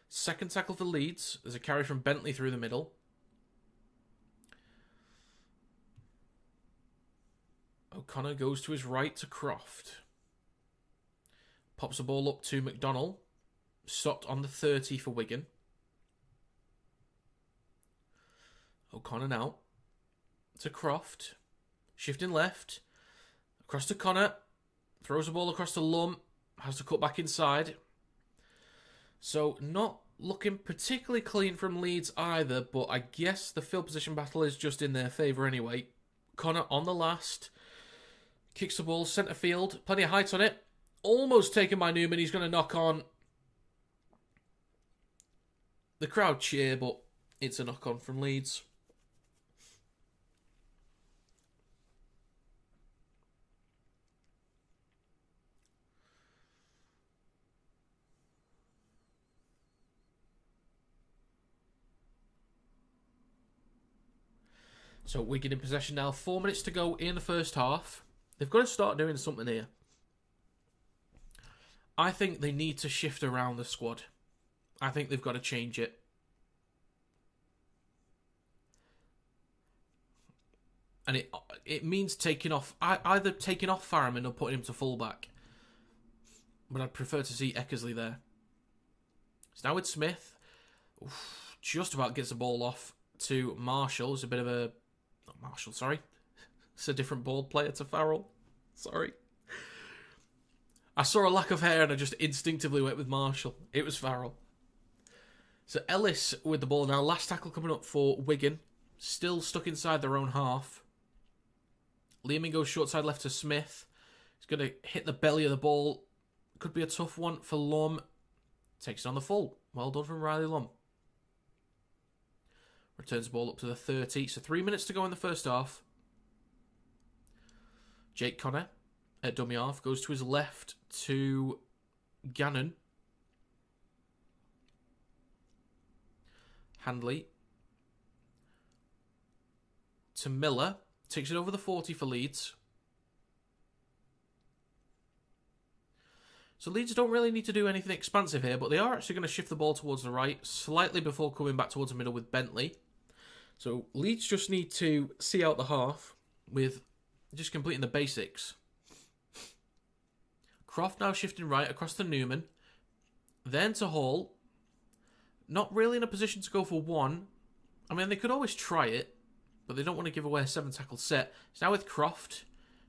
Second tackle for Leeds. There's a carry from Bentley through the middle. O'Connor goes to his right to Croft. Pops the ball up to McDonnell. Stopped on the 30 for Wigan. O'Connor now to Croft. Shifting left. Across to Connor. Throws the ball across to Lum. Has to cut back inside. So not looking particularly clean from Leeds either, but I guess the field position battle is just in their favour anyway. Connor on the last. Kicks the ball centre field. Plenty of height on it. Almost taken by Newman. He's going to knock on. The crowd cheer, but it's a knock on from Leeds. So Wigan in possession now. 4 minutes to go in the first half. They've got to start doing something here. I think they need to shift around the squad. I think they've got to change it. And it means taking off, either taking off Farriman or putting him to fullback. But I'd prefer to see Eckersley there. So now with Smith, just about gets the ball off to Marshall. It's a bit of a... Not Marshall, sorry. It's a different ball player to Farrell. Sorry. I saw a lack of hair and I just instinctively went with Marshall. It was Farrell. So Ellis with the ball now. Last tackle coming up for Wigan. Still stuck inside their own half. Leaming goes short side left to Smith. He's going to hit the belly of the ball. Could be a tough one for Lum. Takes it on the full. Well done from Riley Lum. Returns the ball up to the 30. So 3 minutes to go in the first half. Jake Connor at dummy half. Goes to his left to Gannon. Handley. To Miller. Takes it over the 40 for Leeds. So Leeds don't really need to do anything expansive here, but they are actually going to shift the ball towards the right, slightly before coming back towards the middle with Bentley. So Leeds just need to see out the half with just completing the basics. Croft now shifting right across to Newman. Then to Hall. Not really in a position to go for one. I mean, they could always try it, but they don't want to give away a 7-tackle set. It's now with Croft.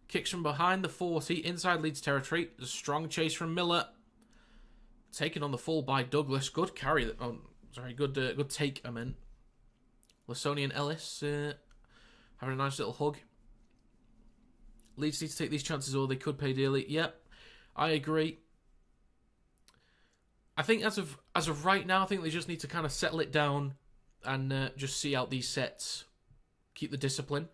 Kicks from behind the 40, inside Leeds territory. A strong chase from Miller. Taken on the full by Douglas. Good carry. Oh, sorry, good take, I meant. Lasoni and Ellis having a nice little hug. Leeds need to take these chances or they could pay dearly. Yep, I agree. I think as of right now, I think they just need to kind of settle it down and just see out these sets. Keep the discipline.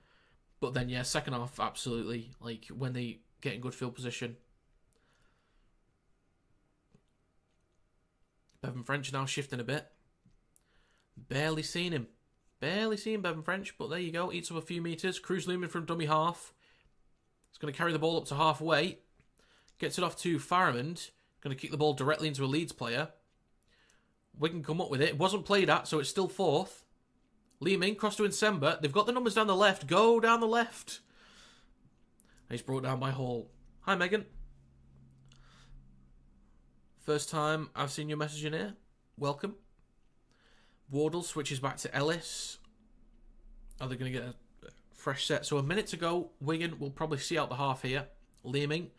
But then, yeah, second half, absolutely. Like, when they get in good field position. Bevan French now shifting a bit. Barely seen him. Barely seen Bevan French, but there you go. Eats up a few metres. Cruz Lumen from dummy half. He's going to carry the ball up to halfway. Gets it off to Farrimond. Going to kick the ball directly into a Leeds player. Wigan come up with it. It wasn't played at, so it's still fourth. Leaming, cross to Nsemba. They've got the numbers down the left. Go down the left. He's brought down by Hall. Hi, Megan. First time I've seen your message in here. Welcome. Wardle switches back to Ellis. Are they going to get a fresh set? So a minute to go. Wigan will probably see out the half here. Leaming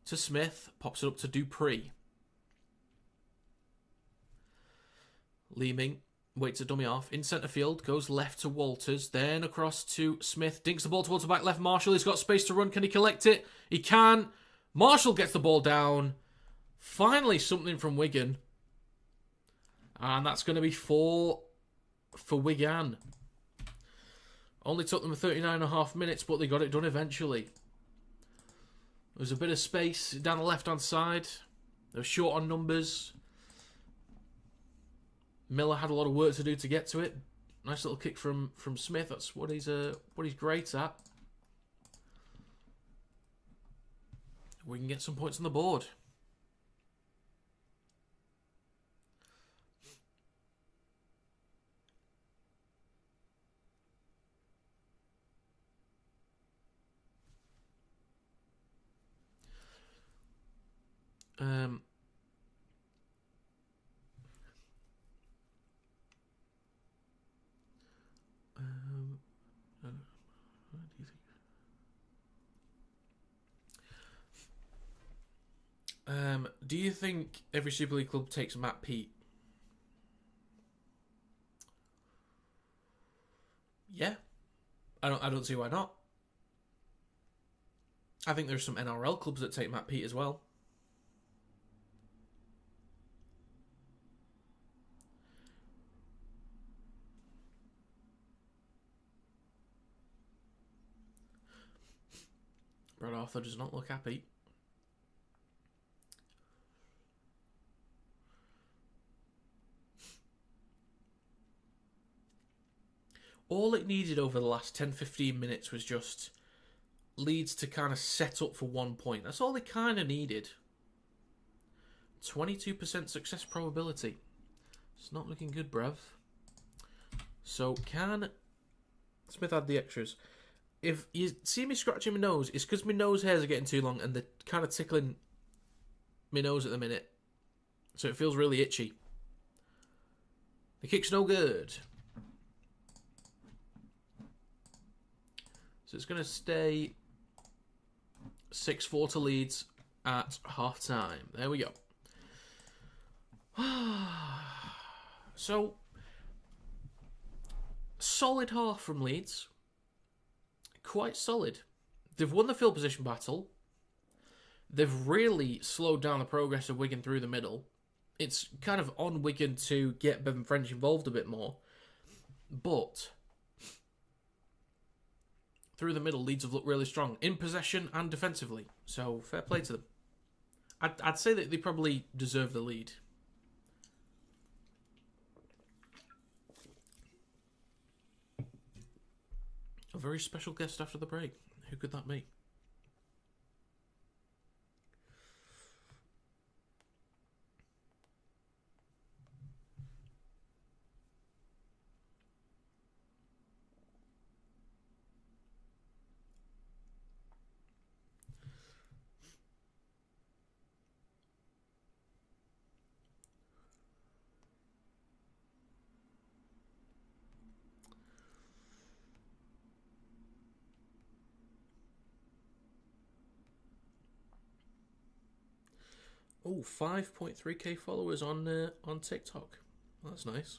to Smith. Pops it up to Dupree. Leaming. Waits a dummy off. In centre field. Goes left to Walters. Then across to Smith. Dinks the ball towards the back left. Marshall. He's got space to run. Can he collect it? He can. Marshall gets the ball down. Finally something from Wigan. And that's going to be 4 for Wigan. Only took them 39.5 minutes, but they got it done eventually. There was a bit of space down the left-hand side. They were short on numbers. Miller had a lot of work to do to get to it. Nice little kick from Smith. That's what he's great at. We can get some points on the board. Do you think every Super League club takes Matt Pete? Yeah. I don't see why not. I think there's some NRL clubs that take Matt Pete as well. Brad Arthur does not look happy. All it needed over the last 10-15 minutes was just Leeds to kind of set up for 1 point. That's all they kind of needed. 22% success probability. It's not looking good, bruv. So can Smith add the extras? if you see me scratching my nose, it's because my nose hairs are getting too long and they're kind of tickling my nose at the minute. So it feels really itchy. The kick's no good. So it's going to stay 6-4 to Leeds at half-time. There we go. So, solid half from Leeds. Quite solid. They've won the field position battle. They've really slowed down the progress of Wigan through the middle. It's kind of on Wigan to get Bevan French involved a bit more. But through the middle, Leeds have looked really strong in possession and defensively. So, fair play to them. I'd say that they probably deserve the lead. A very special guest after the break. Who could that be? Oh, 5.3k followers on TikTok. That's nice.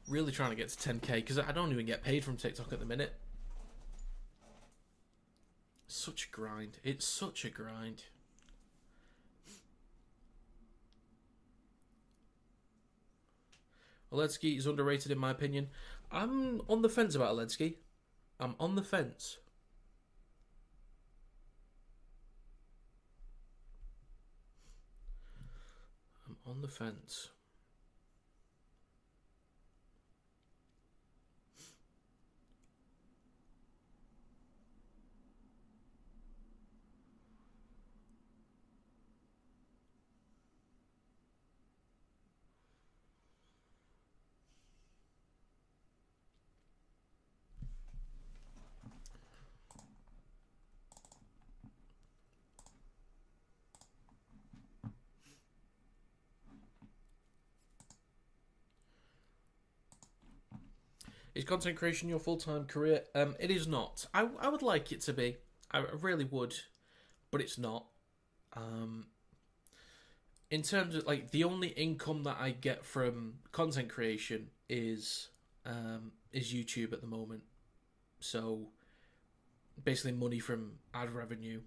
Really trying to get to 10k because I don't even get paid from TikTok at the minute. Such a grind. It's such a grind. Oledsky is underrated in my opinion. I'm on the fence about Oledsky. I'm on the fence. On the fence. Is content creation your full-time career? It is not. I would like it to be. I really would, but it's not. In terms of like the only income that I get from content creation is YouTube at the moment. So basically money from ad revenue.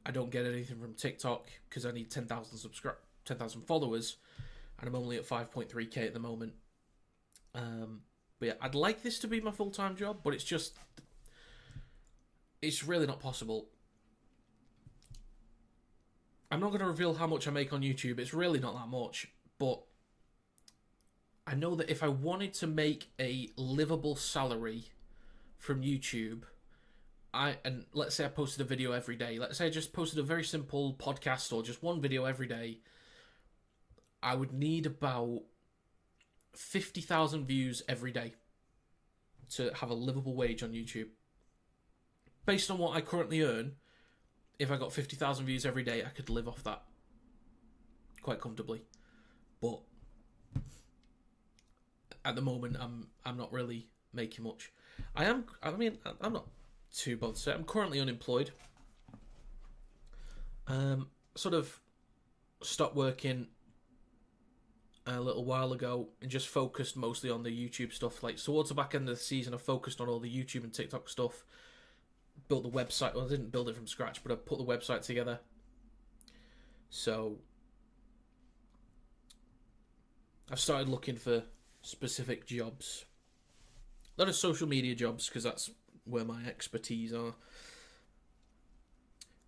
I don't get anything from TikTok because I need 10,000 followers, and I'm only at 5.3k at the moment. But yeah, I'd like this to be my full-time job, but it's really not possible. I'm not going to reveal how much I make on YouTube. It's really not that much, but I know that if I wanted to make a livable salary from YouTube, and let's say I posted a video every day. Let's say I just posted a very simple podcast or just one video every day. I would need about 50,000 views every day to have a livable wage on YouTube. Based on what I currently earn, if I got 50,000 views every day, I could live off that quite comfortably. But at the moment, I'm not really making much. I'm not too bothered to say. I'm currently unemployed. Sort of stopped working a little while ago and just focused mostly on the YouTube stuff. Like towards the back end of the season, I focused on all the YouTube and TikTok stuff. Built the website. Well, I didn't build it from scratch, but I put the website together. So I've started looking for specific jobs. A lot of social media jobs because that's where my expertise are.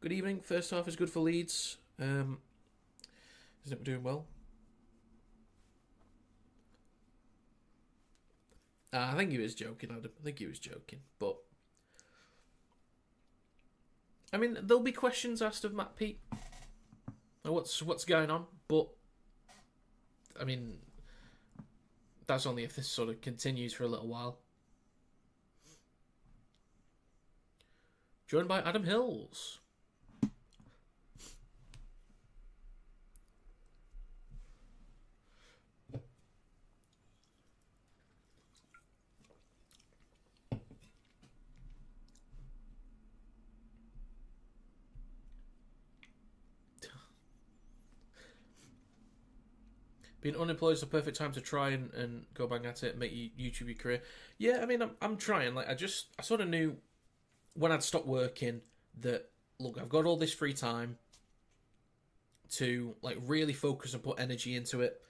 Good evening. First half is good for Leeds. Isn't it doing well? I think he was joking, Adam. I think he was joking. But I mean, there'll be questions asked of Matt Pete. What's going on? But I mean, that's only if this sort of continues for a little while. Joined by Adam Hills. Being unemployed is the perfect time to try and go bang at it, make YouTube your career. Yeah, I mean, I'm trying. Like, I sort of knew when I'd stopped working that, look, I've got all this free time to, like, really focus and put energy into it.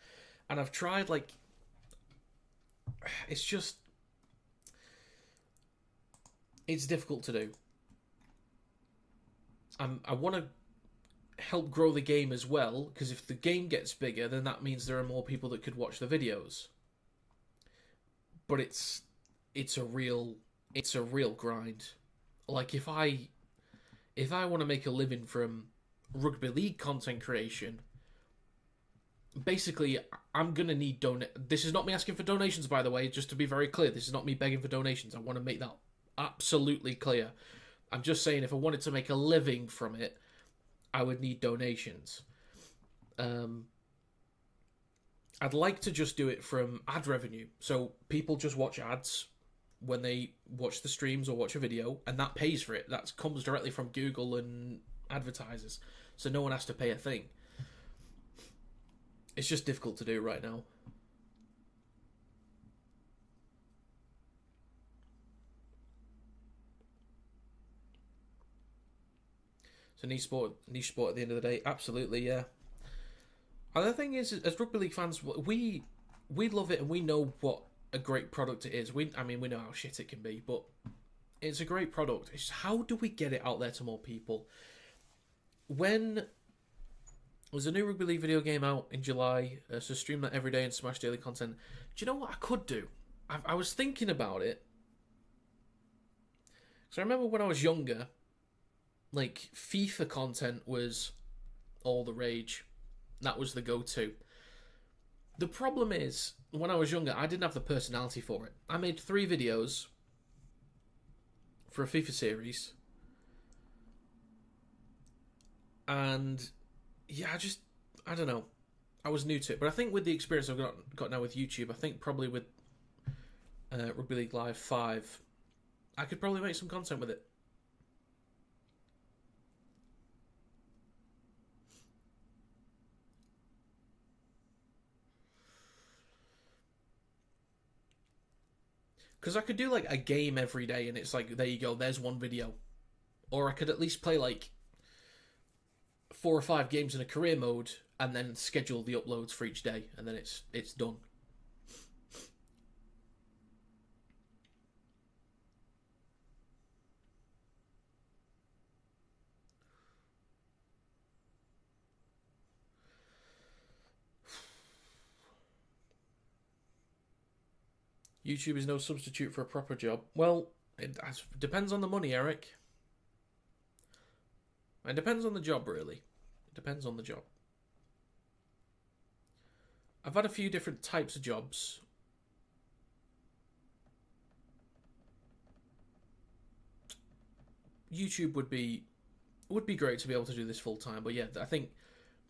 And I've tried, like, it's just, it's difficult to do. I want to help grow the game as well, because if the game gets bigger, then that means there are more people that could watch the videos. But it's a real grind. Like, if I want to make a living from rugby league content creation, basically I'm gonna need This is not me asking for donations, by the way, just to be very clear. This is not me begging for donations. I want to make that absolutely clear. I'm just saying, if I wanted to make a living from it, I would need donations. I'd like to just do it from ad revenue. So people just watch ads when they watch the streams or watch a video, and that pays for it. That comes directly from Google and advertisers. So no one has to pay a thing. It's just difficult to do right now. So niche sport at the end of the day, absolutely, yeah. And the thing is, as rugby league fans, we love it and we know what a great product it is. We know how shit it can be, but it's a great product. It's how do we get it out there to more people? When there's a new rugby league video game out in July, so stream that every day and smash daily content. Do you know what I could do? I was thinking about it. So I remember when I was younger, like, FIFA content was all the rage. That was the go-to. The problem is, when I was younger, I didn't have the personality for it. I made 3 videos for a FIFA series. And, yeah, I don't know. I was new to it. But I think with the experience I've got now with YouTube, I think probably with Rugby League Live 5, I could probably make some content with it. Because I could do, like, a game every day, and it's like, there you go, there's one video. Or I could at least play, like, 4 or 5 games in a career mode, and then schedule the uploads for each day, and then it's done. YouTube is no substitute for a proper job. Well, it depends on the money, Eric. It depends on the job, really. It depends on the job. I've had a few different types of jobs. YouTube would be great to be able to do this full time, but yeah, I think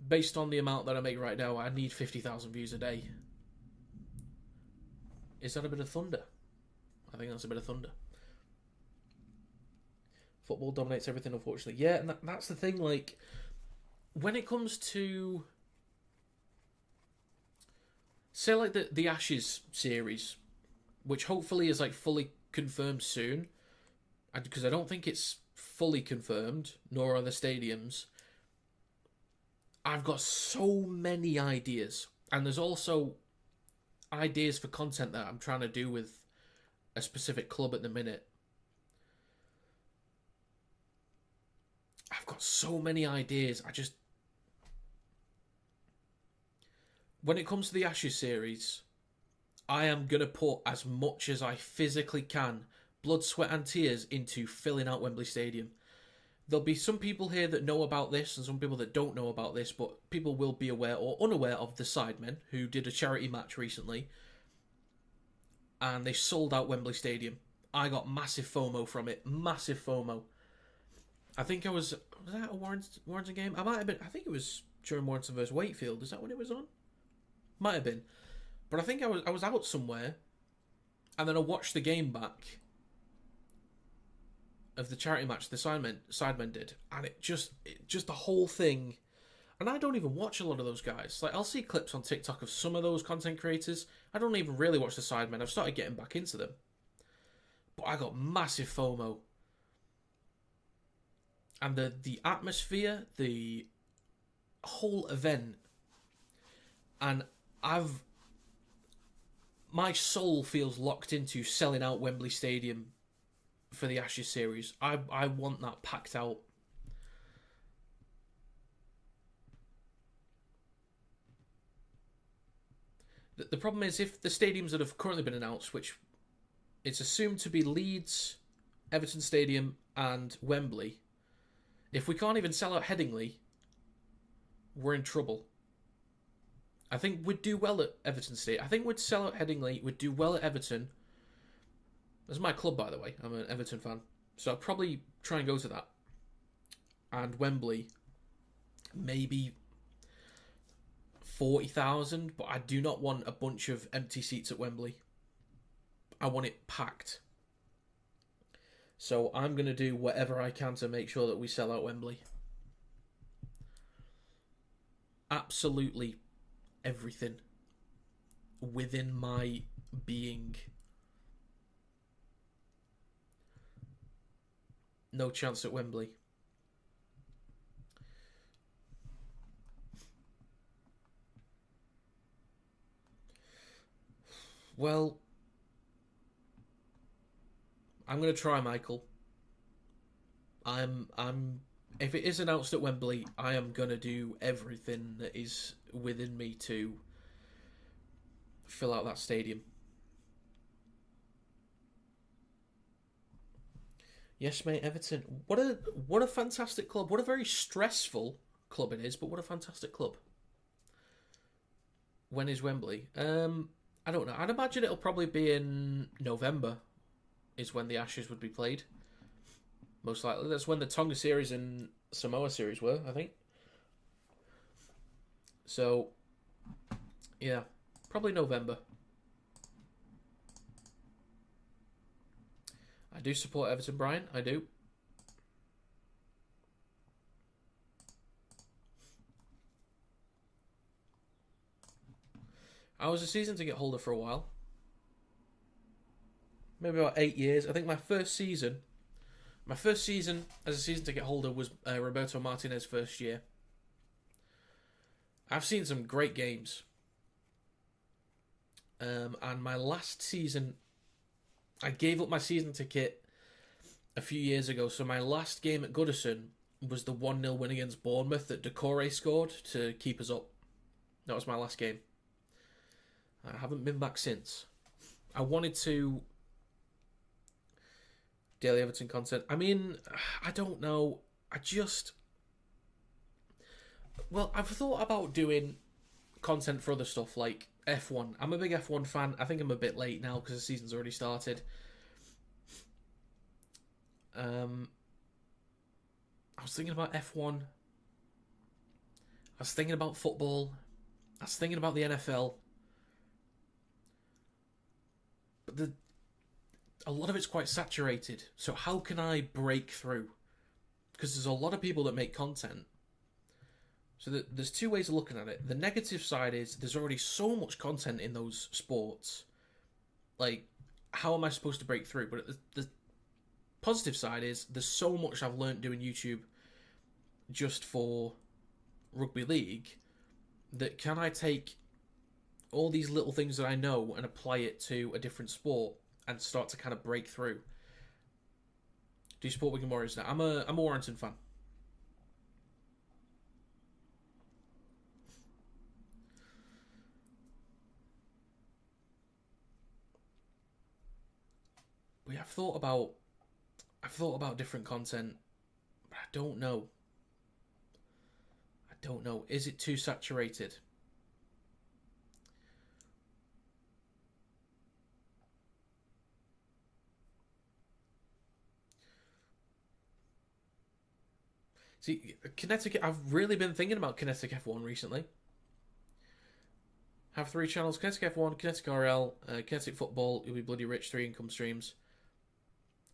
based on the amount that I make right now, I need 50,000 views a day. Is that a bit of thunder? I think that's a bit of thunder. Football dominates everything, unfortunately. Yeah, and that's the thing, like, when it comes to, say, like, the Ashes series, which hopefully is, like, fully confirmed soon, because I don't think it's fully confirmed, nor are the stadiums, I've got so many ideas. And there's also ideas for content that I'm trying to do with a specific club at the minute. I've got so many ideas. When it comes to the Ashes series, I am going to put as much as I physically can, blood, sweat and tears, into filling out Wembley Stadium. There'll be some people here that know about this and some people that don't know about this, but people will be aware or unaware of the Sidemen, who did a charity match recently. and they sold out Wembley Stadium. I got massive FOMO from it. Massive FOMO. I think was that a Warrington game? I might have been. I think it was during Warrington versus Wakefield. Is that when it was on? Might have been. But I think I was out somewhere, and then I watched the game back of the charity match the Sidemen did, and it just the whole thing. And I don't even watch a lot of those guys. Like, I'll see clips on TikTok of some of those content creators. I don't even really watch the Sidemen. I've started getting back into them. But I got massive FOMO. And the atmosphere, the whole event, and my soul feels locked into selling out Wembley Stadium for the Ashes series. I want that packed out. The problem is, if the stadiums that have currently been announced, which it's assumed to be Leeds, Everton Stadium, and Wembley, if we can't even sell out Headingley, we're in trouble. I think we'd do well at Everton Stadium. I think we'd sell out Headingley, we'd do well at Everton. That's my club, by the way. I'm an Everton fan. So I'll probably try and go to that. And Wembley, maybe 40,000, but I do not want a bunch of empty seats at Wembley. I want it packed. So I'm going to do whatever I can to make sure that we sell out Wembley. Absolutely everything within my being. No chance at Wembley. Well, I'm going to try, Michael. If it is announced at Wembley, I am going to do everything that is within me to fill out that stadium. Yes, mate, Everton. What a fantastic club. What a very stressful club it is, but what a fantastic club. When is Wembley? I don't know. I'd imagine it'll probably be in November is when the Ashes would be played. Most likely. That's when the Tonga series and Samoa series were, I think. So, yeah. Probably November. I do support Everton, Brian. I do. I was a season ticket holder for a while. Maybe about 8 years. I think my first season as a season ticket holder was Roberto Martinez's first year. I've seen some great games. And my last season, I gave up my season ticket a few years ago. So my last game at Goodison was the 1-0 win against Bournemouth that Decore scored to keep us up. That was my last game. I haven't been back since. I wanted to daily Everton content. I mean, I don't know. I've thought about doing content for other stuff like F1. I'm a big F1 fan. I think I'm a bit late now because the season's already started. I was thinking about F1. I was thinking about football. I was thinking about the NFL. But a lot of it's quite saturated. So how can I break through? Because there's a lot of people that make content. So there's two ways of looking at it. The negative side is there's already so much content in those sports. Like, how am I supposed to break through? But the positive side is there's so much I've learned doing YouTube just for Rugby League that can I take all these little things that I know and apply it to a different sport and start to kind of break through. Do you support Wigan Warriors now? I'm a Warrington fan. But yeah, I've thought about different content, but I don't know. Is it too saturated? See, Kinetic, I've really been thinking about Kinetic F1 recently. Have 3 channels, Kinetic F1, Kinetic RL, Kinetic Football, you'll be bloody rich, 3 income streams.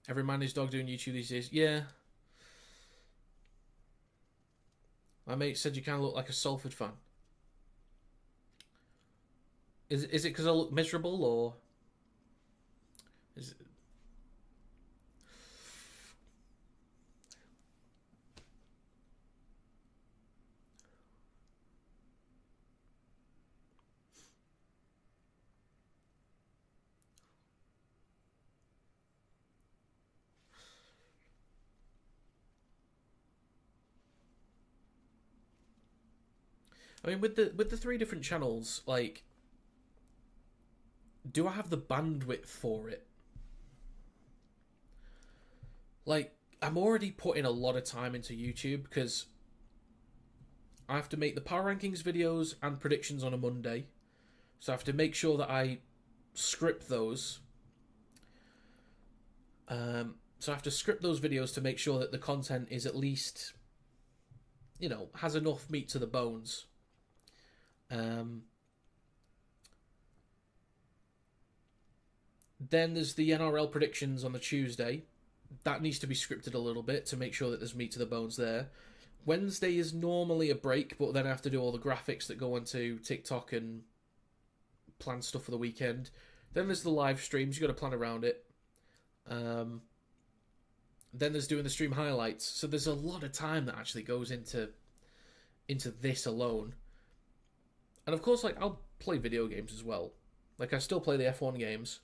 Every man and his dog doing YouTube these days. Yeah. My mate said you kind of look like a Salford fan. Is it because I look miserable, or is it? I mean, with the 3 different channels, like, do I have the bandwidth for it? Like, I'm already putting a lot of time into YouTube because I have to make the power rankings videos and predictions on a Monday. So I have to make sure that I script those. So I have to script those videos to make sure that the content is at least, you know, has enough meat to the bones. Then there's the NRL predictions on the Tuesday. That needs to be scripted a little bit to make sure that there's meat to the bones there. Wednesday is normally a break, but then I have to do all the graphics that go onto TikTok and plan stuff for the weekend. Then there's the live streams. You've got to plan around it. Then there's doing the stream highlights. So there's a lot of time that actually goes into this alone. And of course, like, I'll play video games as well. Like, I still play the F1 games.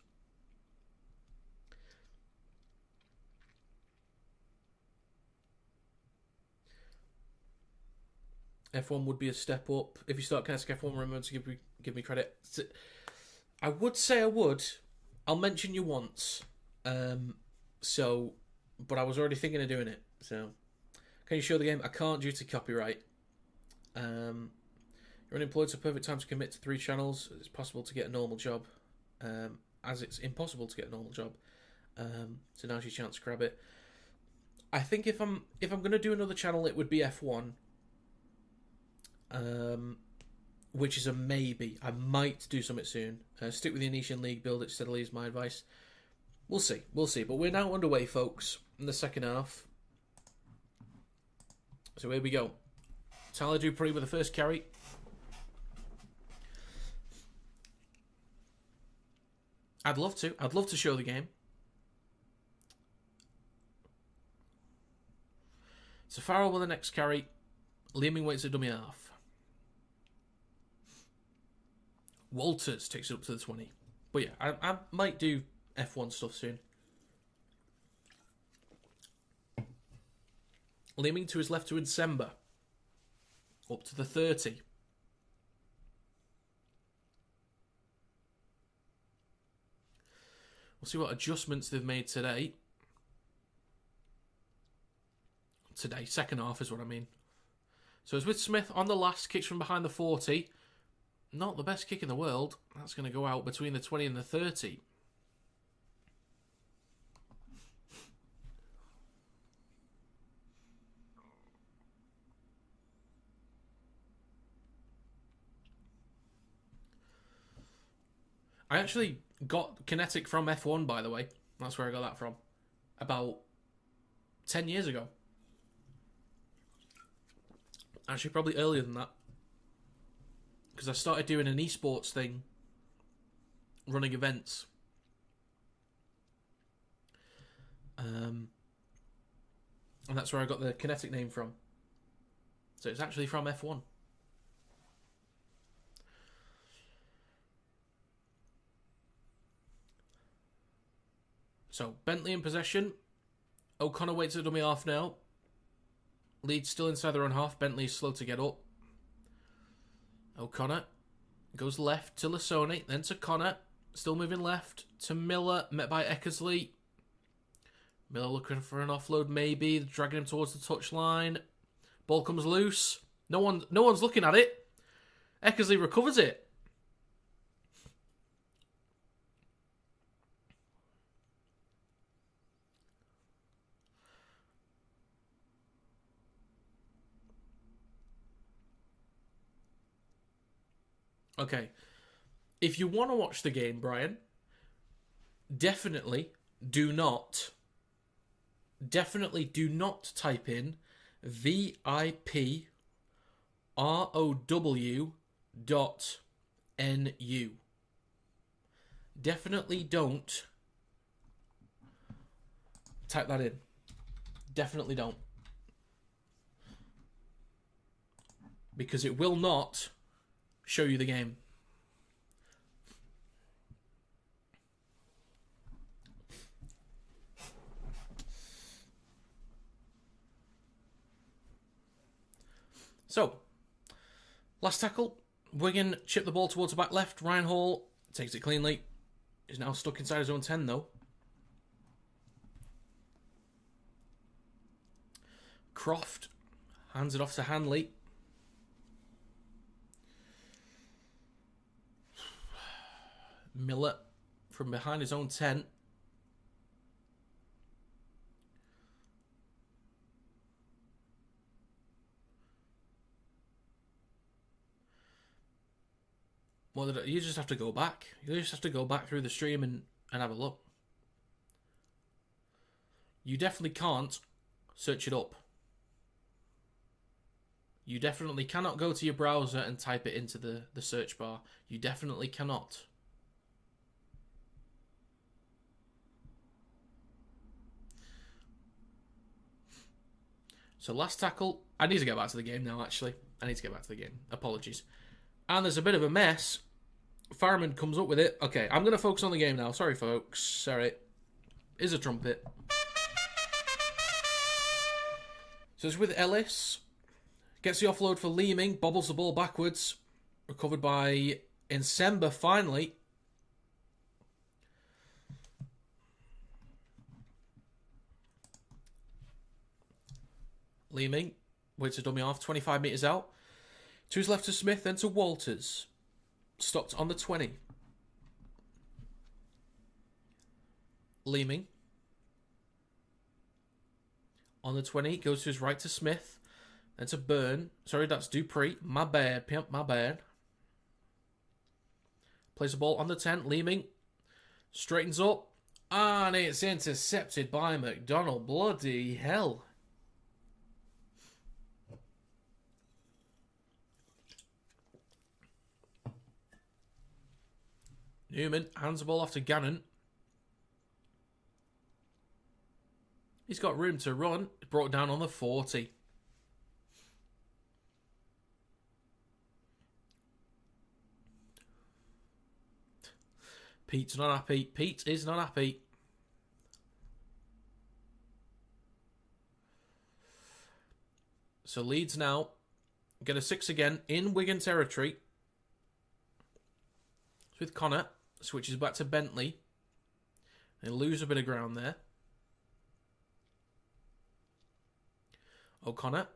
F1 would be a step up. If you start Kinetic F1, remember to give me credit. I would say I would. I'll mention you once. But I was already thinking of doing it. So, can you show the game? I can't due to copyright. You're unemployed, so perfect time to commit to 3 channels. It's possible to get a normal job, as it's impossible to get a normal job. So now's your chance to grab it. I think if I'm going to do another channel, it would be F1. Which is a maybe. I might do something soon. Stick with the Indonesian League, build it steadily is my advice. We'll see. But we're now underway, folks, in the second half. So here we go. Tyler Dupree with the first carry. I'd love to. I'd love to show the game. So Farrell with the next carry. Leeming waits at dummy half. Walters takes it up to the 20. But yeah, I might do F1 stuff soon. Leeming to his left to Nsemba. Up to the 30. We'll see what adjustments they've made today. Second half is what I mean. So it's with Smith on the last, kicks from behind the 40. Not the best kick in the world. That's going to go out between the 20 and the 30. I actually got Kinetic from F1, by the way. That's where I got that from. About 10 years ago. Actually, probably earlier than that. Because I started doing an esports thing. Running events. And that's where I got the Kinetic name from. So it's actually from F1. So, Bentley in possession. O'Connor waits at dummy half now. Leeds still inside their own half. Bentley's slow to get up. O'Connor goes left to Lasone, then to Connor. Still moving left to Miller, met by Eckersley. Miller looking for an offload, maybe. Dragging him towards the touchline. Ball comes loose. No one's looking at it. Eckersley recovers it. Okay. If you want to watch the game, Brian, definitely do not type in VIPROW.NU. Definitely don't type that in. Definitely don't. Because it will not show you the game. So, last tackle. Wigan chipped the ball towards the back left. Ryan Hall takes it cleanly. He's now stuck inside his own 10, though. Croft hands it off to Hanley. Miller from behind his own 10. You just have to go back. You just have to go back through the stream and have a look. You definitely can't search it up. You definitely cannot go to your browser and type it into the search bar. You definitely cannot. So last tackle. I need to get back to the game now, actually. I need to get back to the game. Apologies. And there's a bit of a mess. Fireman comes up with it. Okay, I'm going to focus on the game now. Sorry, folks. Sorry. Is a trumpet. So it's with Ellis. Gets the offload for Leeming. Bobbles the ball backwards. Recovered by Nsemba finally. Leeming waits to dummy off. 25 metres out. To his left to Smith, then to Walters. Stopped on the 20. Leeming. On the 20, goes to his right to Smith. Then to Byrne. Sorry, that's Dupree. My bad, pimp, my bad. Plays the ball on the 10. Leeming. Straightens up. And it's intercepted by McDonald. Bloody hell. Newman hands the ball off to Gannon. He's got room to run. Brought down on the 40. Pete's not happy. Pete is not happy. So Leeds now get a 6 again in Wigan territory. It's with Connor. Switches back to Bentley. They lose a bit of ground there. O'Connor.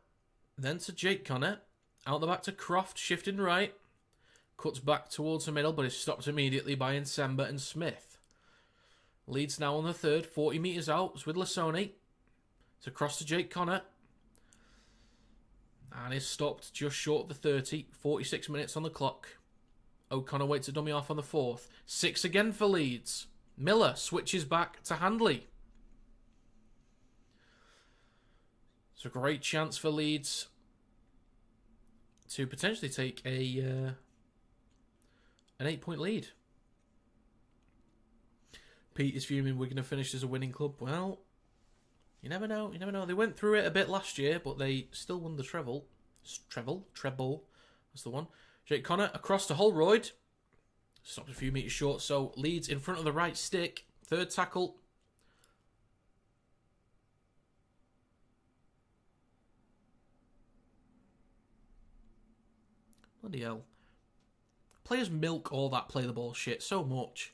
Then to Jake Connor. Out the back to Croft. Shifting right. Cuts back towards the middle, but is stopped immediately by Nsemba and Smith. Leeds now on the third. 40 metres out. It's with Lasoni. It's across to Jake Connor. And is stopped just short of the 30. 46 minutes on the clock. O'Connor waits a dummy off on the 4th. 6 again for Leeds. Miller switches back to Handley. It's a great chance for Leeds to potentially take an 8-point lead. Pete is fuming Wigan have finished as a winning club. Well, you never know. You never know. They went through it a bit last year, but they still won the treble. Treble. That's the one. Jake Connor across to Holroyd. Stopped a few metres short, so Leeds in front of the right stick. Third tackle. Bloody hell. Players milk all that play the ball shit so much.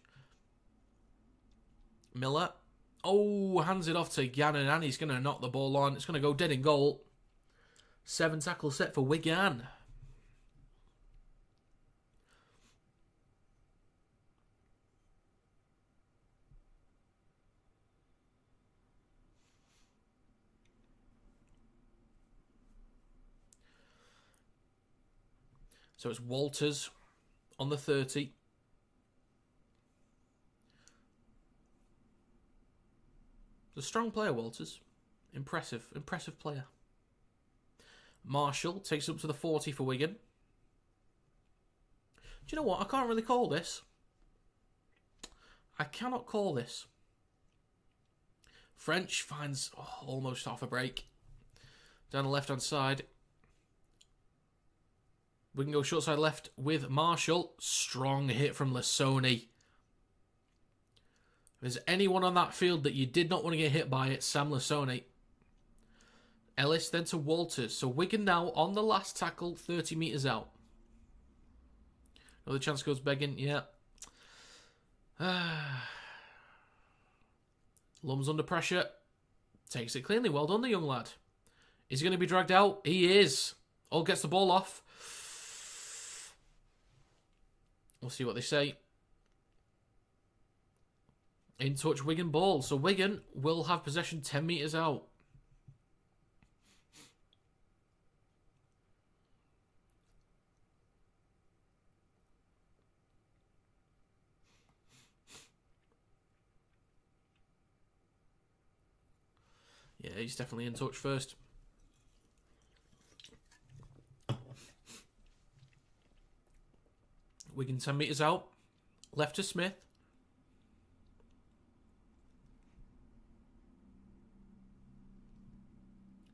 Miller. Oh, hands it off to Gannon, and he's going to knock the ball on. It's going to go dead in goal. 7 tackle set for Wigan. So it's Walters on the 30. A strong player, Walters. Impressive player. Marshall takes up to the 40 for Wigan. Do you know what? I can't really call this. I cannot call this. French finds almost half a break. Down the left-hand side. We can go short side left with Marshall. Strong hit from Lasoni. If there's anyone on that field that you did not want to get hit by, it's Sam Lasoni. Ellis then to Walters. So Wigan now on the last tackle, 30 metres out. Another chance goes begging. Yeah. Lum's under pressure. Takes it cleanly. Well done, the young lad. Is he going to be dragged out? He is. All gets the ball off. We'll see what they say. In touch, Wigan ball. So Wigan will have possession 10 metres out. Yeah, he's definitely in touch first. Wigan 10 metres out. Left to Smith.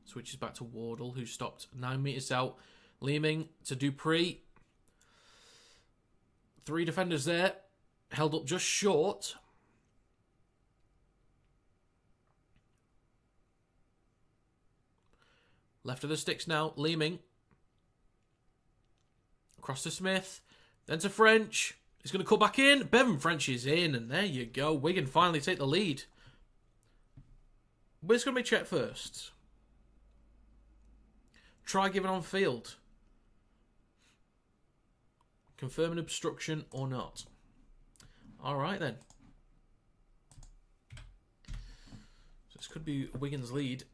Switches back to Wardle, who stopped 9 metres out. Leeming to Dupree. 3 defenders there. Held up just short. Left of the sticks now. Leeming. Across to Smith. Then to French. He's going to cut back in. Bevan French is in. And there you go. Wigan finally take the lead. But it's going to be checked first. Try giving on field. Confirm an obstruction or not. Alright then. So this could be Wigan's lead.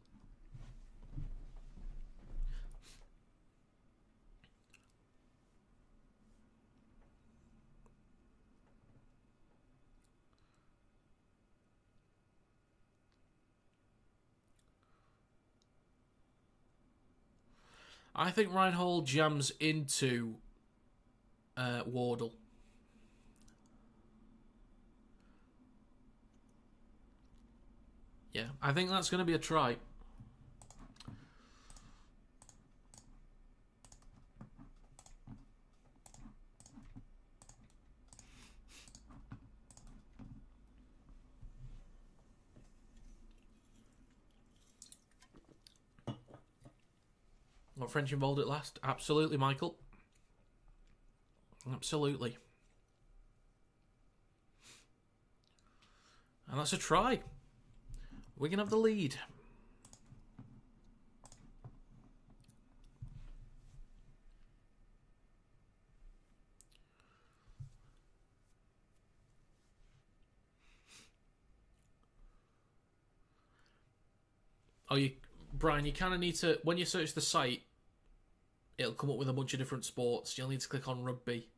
I think Reinhold jams into Wardle. Yeah, I think that's going to be a try. Got French involved at last? Absolutely, Michael. Absolutely. And that's a try. We can have the lead. Brian, you kind of need to, when you search the site, it'll come up with a bunch of different sports. You'll need to click on rugby.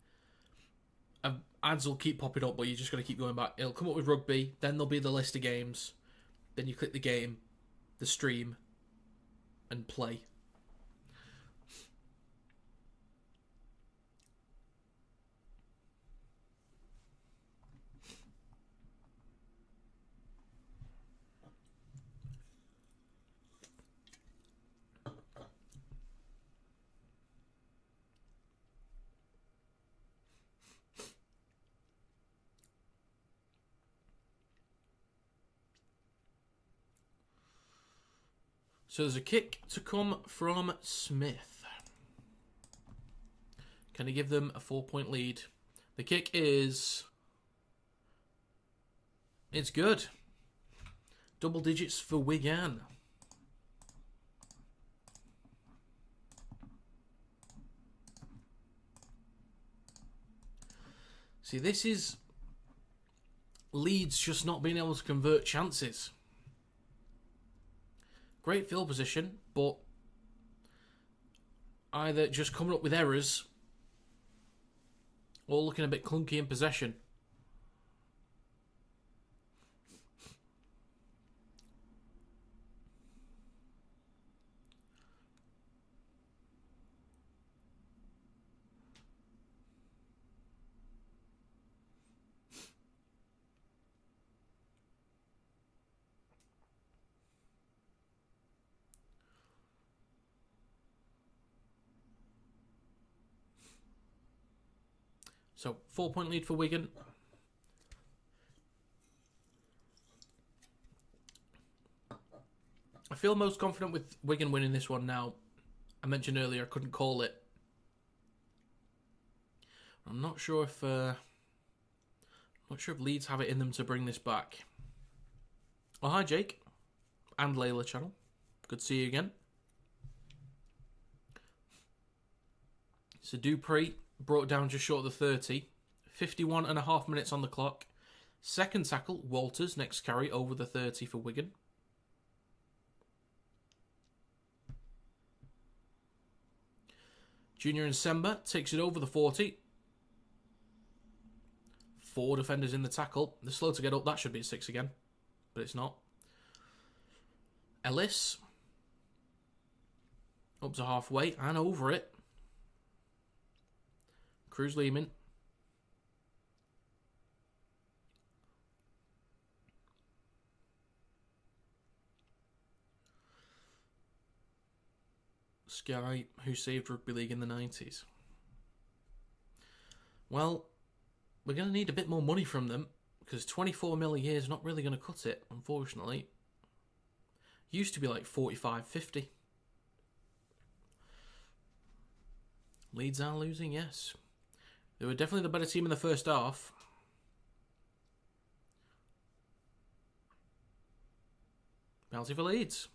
Ads will keep popping up, but you're just going to keep going back. It'll come up with rugby, then there'll be the list of games. Then you click the game, the stream, and play. So there's a kick to come from Smith. Can he give them a 4-point lead? The kick is... It's good. Double digits for Wigan. See, this is Leeds just not being able to convert chances. Great field position, but either just coming up with errors All looking a bit clunky in possession. So, 4-point lead for Wigan. I feel most confident with Wigan winning this one now. I mentioned earlier I couldn't call it. I'm not sure if Leeds have it in them to bring this back. Oh, hi Jake and Layla channel. Good to see you again. So Dupree brought down just short of the 30. 51.5 minutes on the clock. Second tackle, Walters, next carry over the 30 for Wigan. Junior Nsemba takes it over the 40. 4 defenders in the tackle. They're slow to get up. That should be a 6 again, but it's not. Ellis up to halfway and over it. Cruz Lehman. Sky, who saved Rugby League in the 90s. Well, we're going to need a bit more money from them because 24 mil a year is not really going to cut it, unfortunately. Used to be like 45, 50. Leeds are losing, yes. They were definitely the better team in the first half. Penalty for Leeds.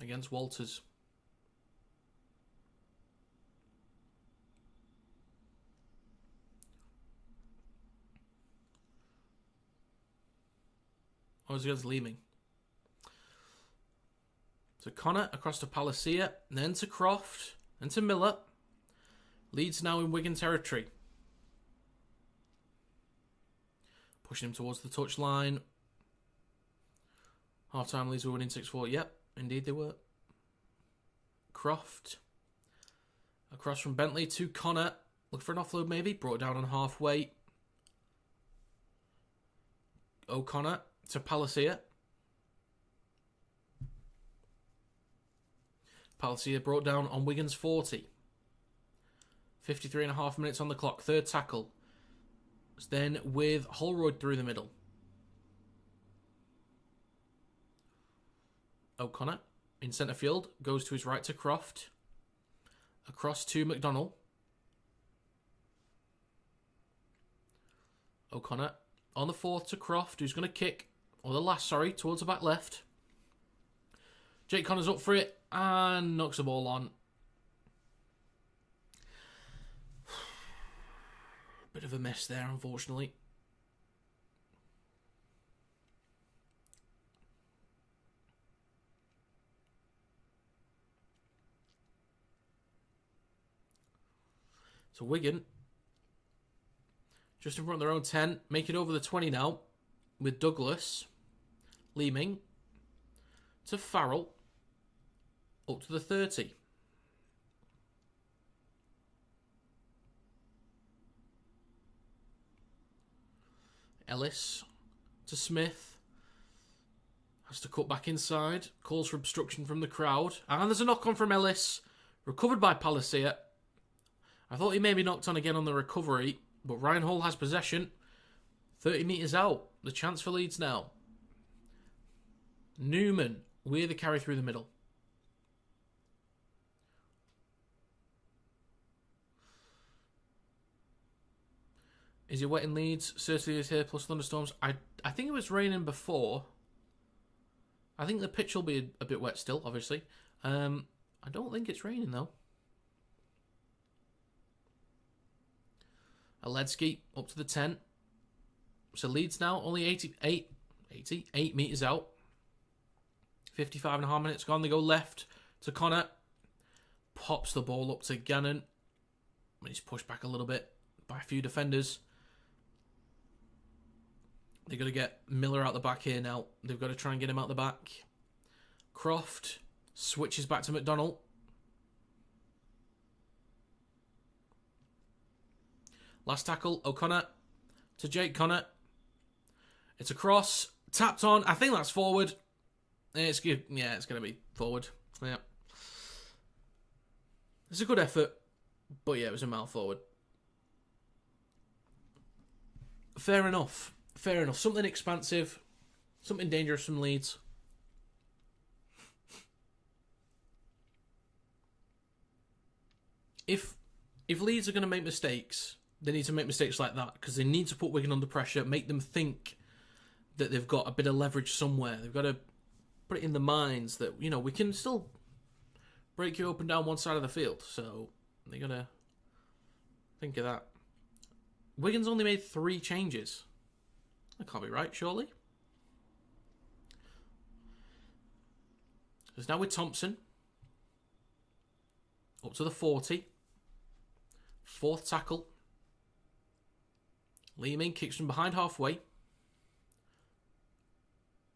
Against Walters. Oh, it's against Leeming. So Connor across to Palacia, then to Croft, then to Miller. Leeds now in Wigan territory. Pushing him towards the touchline. Half-time Leeds were winning 6-4. Yep, indeed they were. Croft. Across from Bentley to Connor. Look for an offload maybe. Brought down on halfway. O'Connor to Palacia. Palacia brought down on Wigan's 40. 53.5 minutes on the clock. Third tackle. It's then with Holroyd through the middle. O'Connor in centre field. Goes to his right to Croft. Across to McDonnell. O'Connor on the fourth to Croft, who's going to kick. Or the last, sorry, towards the back left. Jake Connor's up for it and knocks the ball on. Bit of a mess there, unfortunately. So Wigan, just in front of their own 10, make it over the 20 now with Douglas, Leeming, to Farrell, up to the 30. Ellis to Smith. Has to cut back inside. Calls for obstruction from the crowd. And there's a knock-on from Ellis. Recovered by Palacia. I thought he may be knocked on again on the recovery, but Ryan Hall has possession. 30 metres out. The chance for Leeds now. Newman with the carry through the middle. Is it wet in Leeds? Certainly is here, plus thunderstorms. I think it was raining before. I think the pitch will be a bit wet still, obviously. I don't think it's raining, though. Aledzki up to the 10. So Leeds now only 88 metres out. 55.5 minutes gone. They go left to Connor. Pops the ball up to Gannon. He's pushed back a little bit by a few defenders. They've got to get Miller out the back here now. They've got to try and get him out the back. Croft switches back to McDonald. Last tackle, O'Connor to Jake Connor. It's a cross, tapped on. I think that's forward. It's good. Yeah, it's going to be forward. Yeah. It's a good effort, but yeah, it was a mile forward. Fair enough. Fair enough. Something expansive, something dangerous from Leeds. If Leeds are going to make mistakes, they need to make mistakes like that because they need to put Wigan under pressure, make them think that they've got a bit of leverage somewhere. They've got to put it in the minds that, you know, we can still break you up and down one side of the field. So they got to think of that. Wigan's only made 3 changes. That can't be right, surely. It's now with Thompson. Up to the 40. 4th tackle. Liam In kicks from behind halfway.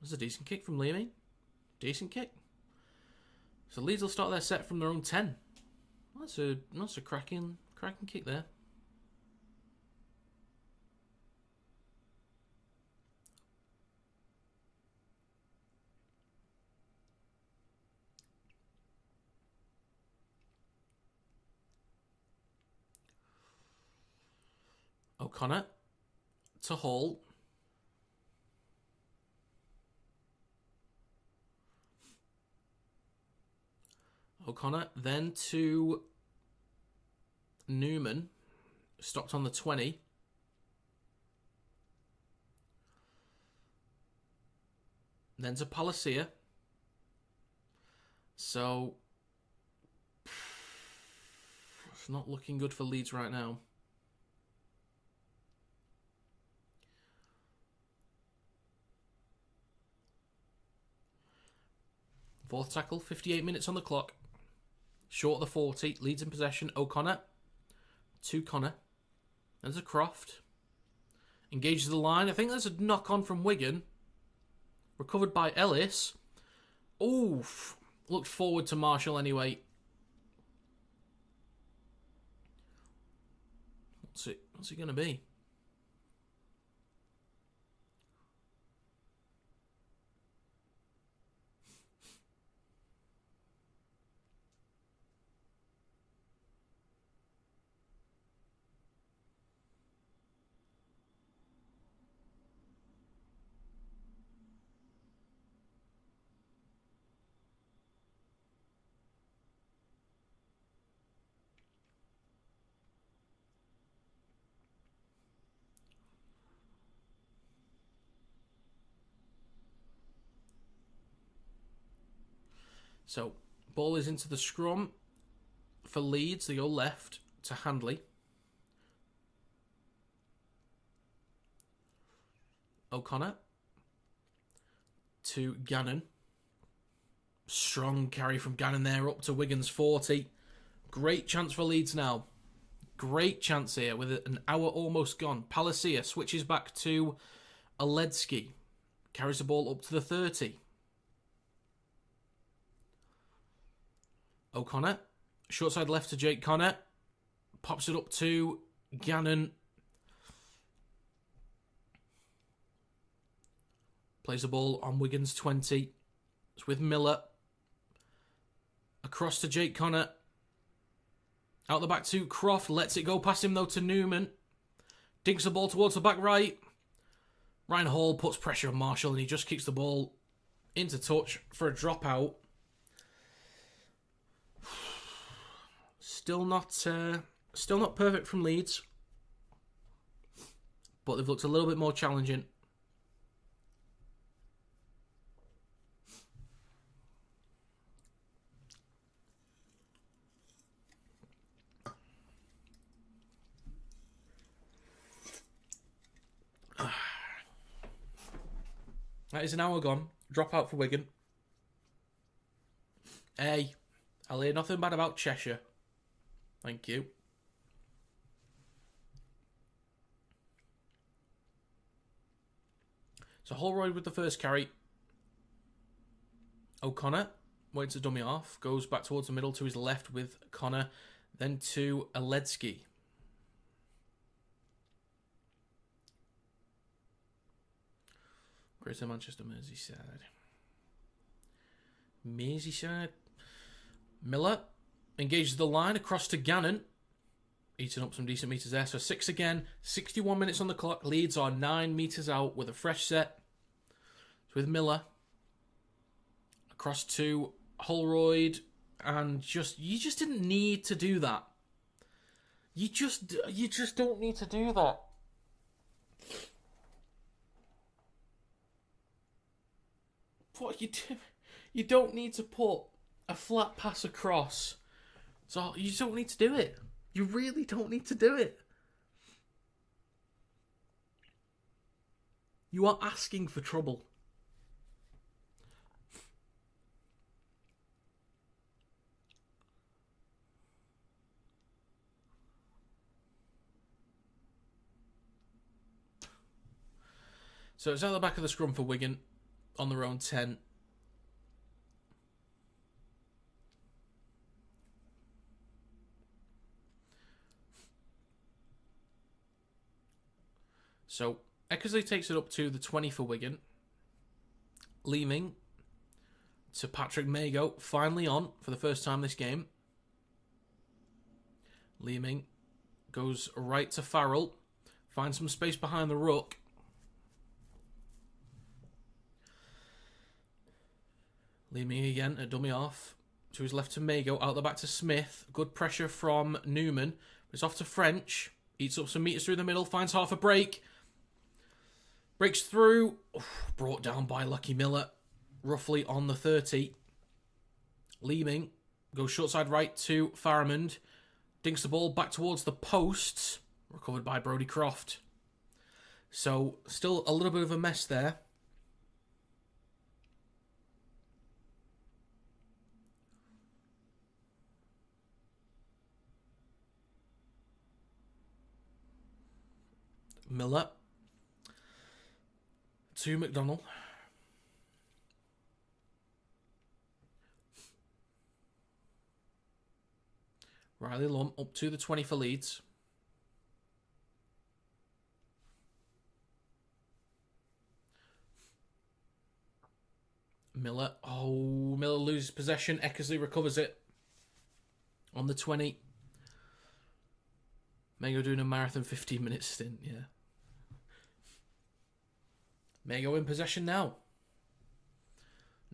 That's a decent kick from Liam In. Decent kick. So Leeds will start their set from their own 10. That's a cracking kick there. O'Connor to Hall. O'Connor then to Newman. Stopped on the 20. Then to Palacia. So it's not looking good for Leeds right now. Fourth tackle, 58 minutes on the clock. Short of the 40, Leeds in possession. O'Connor to Connor. There's a Croft. Engages the line. I think there's a knock-on from Wigan. Recovered by Ellis. Oof. Looked forward to Marshall anyway. What's it going to be? So, ball is into the scrum for Leeds. They go left to Handley. O'Connor to Gannon. Strong carry from Gannon there up to Wigan's 40. Great chance for Leeds now. Great chance here with an hour almost gone. Palacia switches back to Oledsky. Carries the ball up to the 30. O'Connor. Short side left to Jake Connor. Pops it up to Gannon. Plays the ball on Wigan's 20. It's with Miller. Across to Jake Connor. Out the back to Croft. Lets it go past him though to Newman. Dinks the ball towards the back right. Ryan Hall puts pressure on Marshall and he just kicks the ball into touch for a dropout. Still not perfect from Leeds, but they've looked a little bit more challenging. That is an hour gone. Drop out for Wigan. I'll hear nothing bad about Cheshire. Thank you. So Holroyd with the first carry. O'Connor waits to dummy off. Goes back towards the middle to his left with Connor. Then to Aledzki. Greater Manchester, Merseyside. Miller engages the line across to Gannon. Eating up some decent metres there. So 6 again. 61 minutes on the clock. Leeds are 9 metres out with a fresh set. So with Miller. Across to Holroyd. And you just didn't need to do that. You just don't need to do that. What you do? You don't need to put a flat pass across. So you don't need to do it. You really don't need to do it. You are asking for trouble. So it's at the back of the scrum for Wigan on their own 10. So Eckersley takes it up to the 20 for Wigan. Leeming to Patrick Mago, finally on for the first time this game. Leeming goes right to Farrell. Finds some space behind the ruck. Leeming again, a dummy off. To his left to Mago, out the back to Smith. Good pressure from Newman. It's off to French. Eats up some metres through the middle, finds half a break. Breaks through. Brought down by Lucky Miller. Roughly on the 30. Leeming goes short side right to Faramond. Dinks the ball back towards the posts. Recovered by Brodie Croft. So, still a little bit of a mess there. Miller to McDonald. Riley Lum up to the 20 for Leeds. Miller. Oh, Miller loses possession. Eckersley recovers it on the 20. Mago doing a marathon 15-minute stint, yeah. Mago in possession now.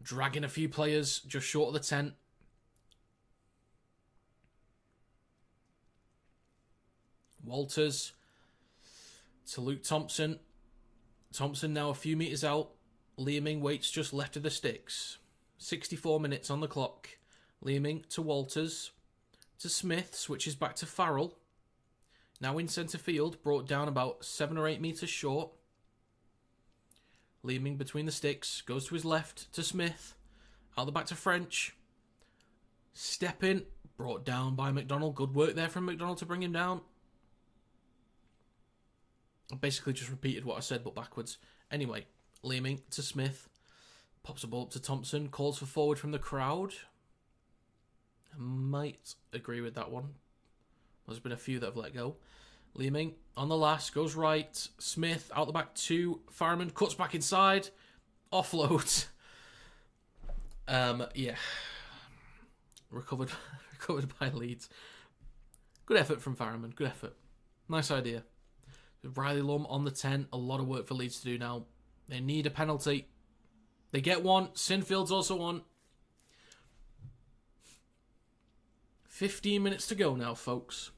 Dragging a few players just short of the 10. Walters to Luke Thompson. Thompson now a few metres out. Leeming waits just left of the sticks. 64 minutes on the clock. Leeming to Walters. To Smith. Switches back to Farrell. Now in centre field. Brought down about 7 or 8 metres short. Leeming between the sticks. Goes to his left to Smith. Out the back to French. Step in. Brought down by McDonald. Good work there from McDonald to bring him down. I basically just repeated what I said, but backwards. Anyway, Leeming to Smith. Pops a ball up to Thompson. Calls for forward from the crowd. I might agree with that one. There's been a few that have let go. Leeming on the last. Goes right. Smith out the back to Faramond. Cuts back inside. Offloads. Yeah. Recovered by Leeds. Good effort from Faramond. Good effort. Nice idea. Riley Lum on the 10. A lot of work for Leeds to do now. They need a penalty. They get one. Sinfield's also on. 15 minutes to go now, folks.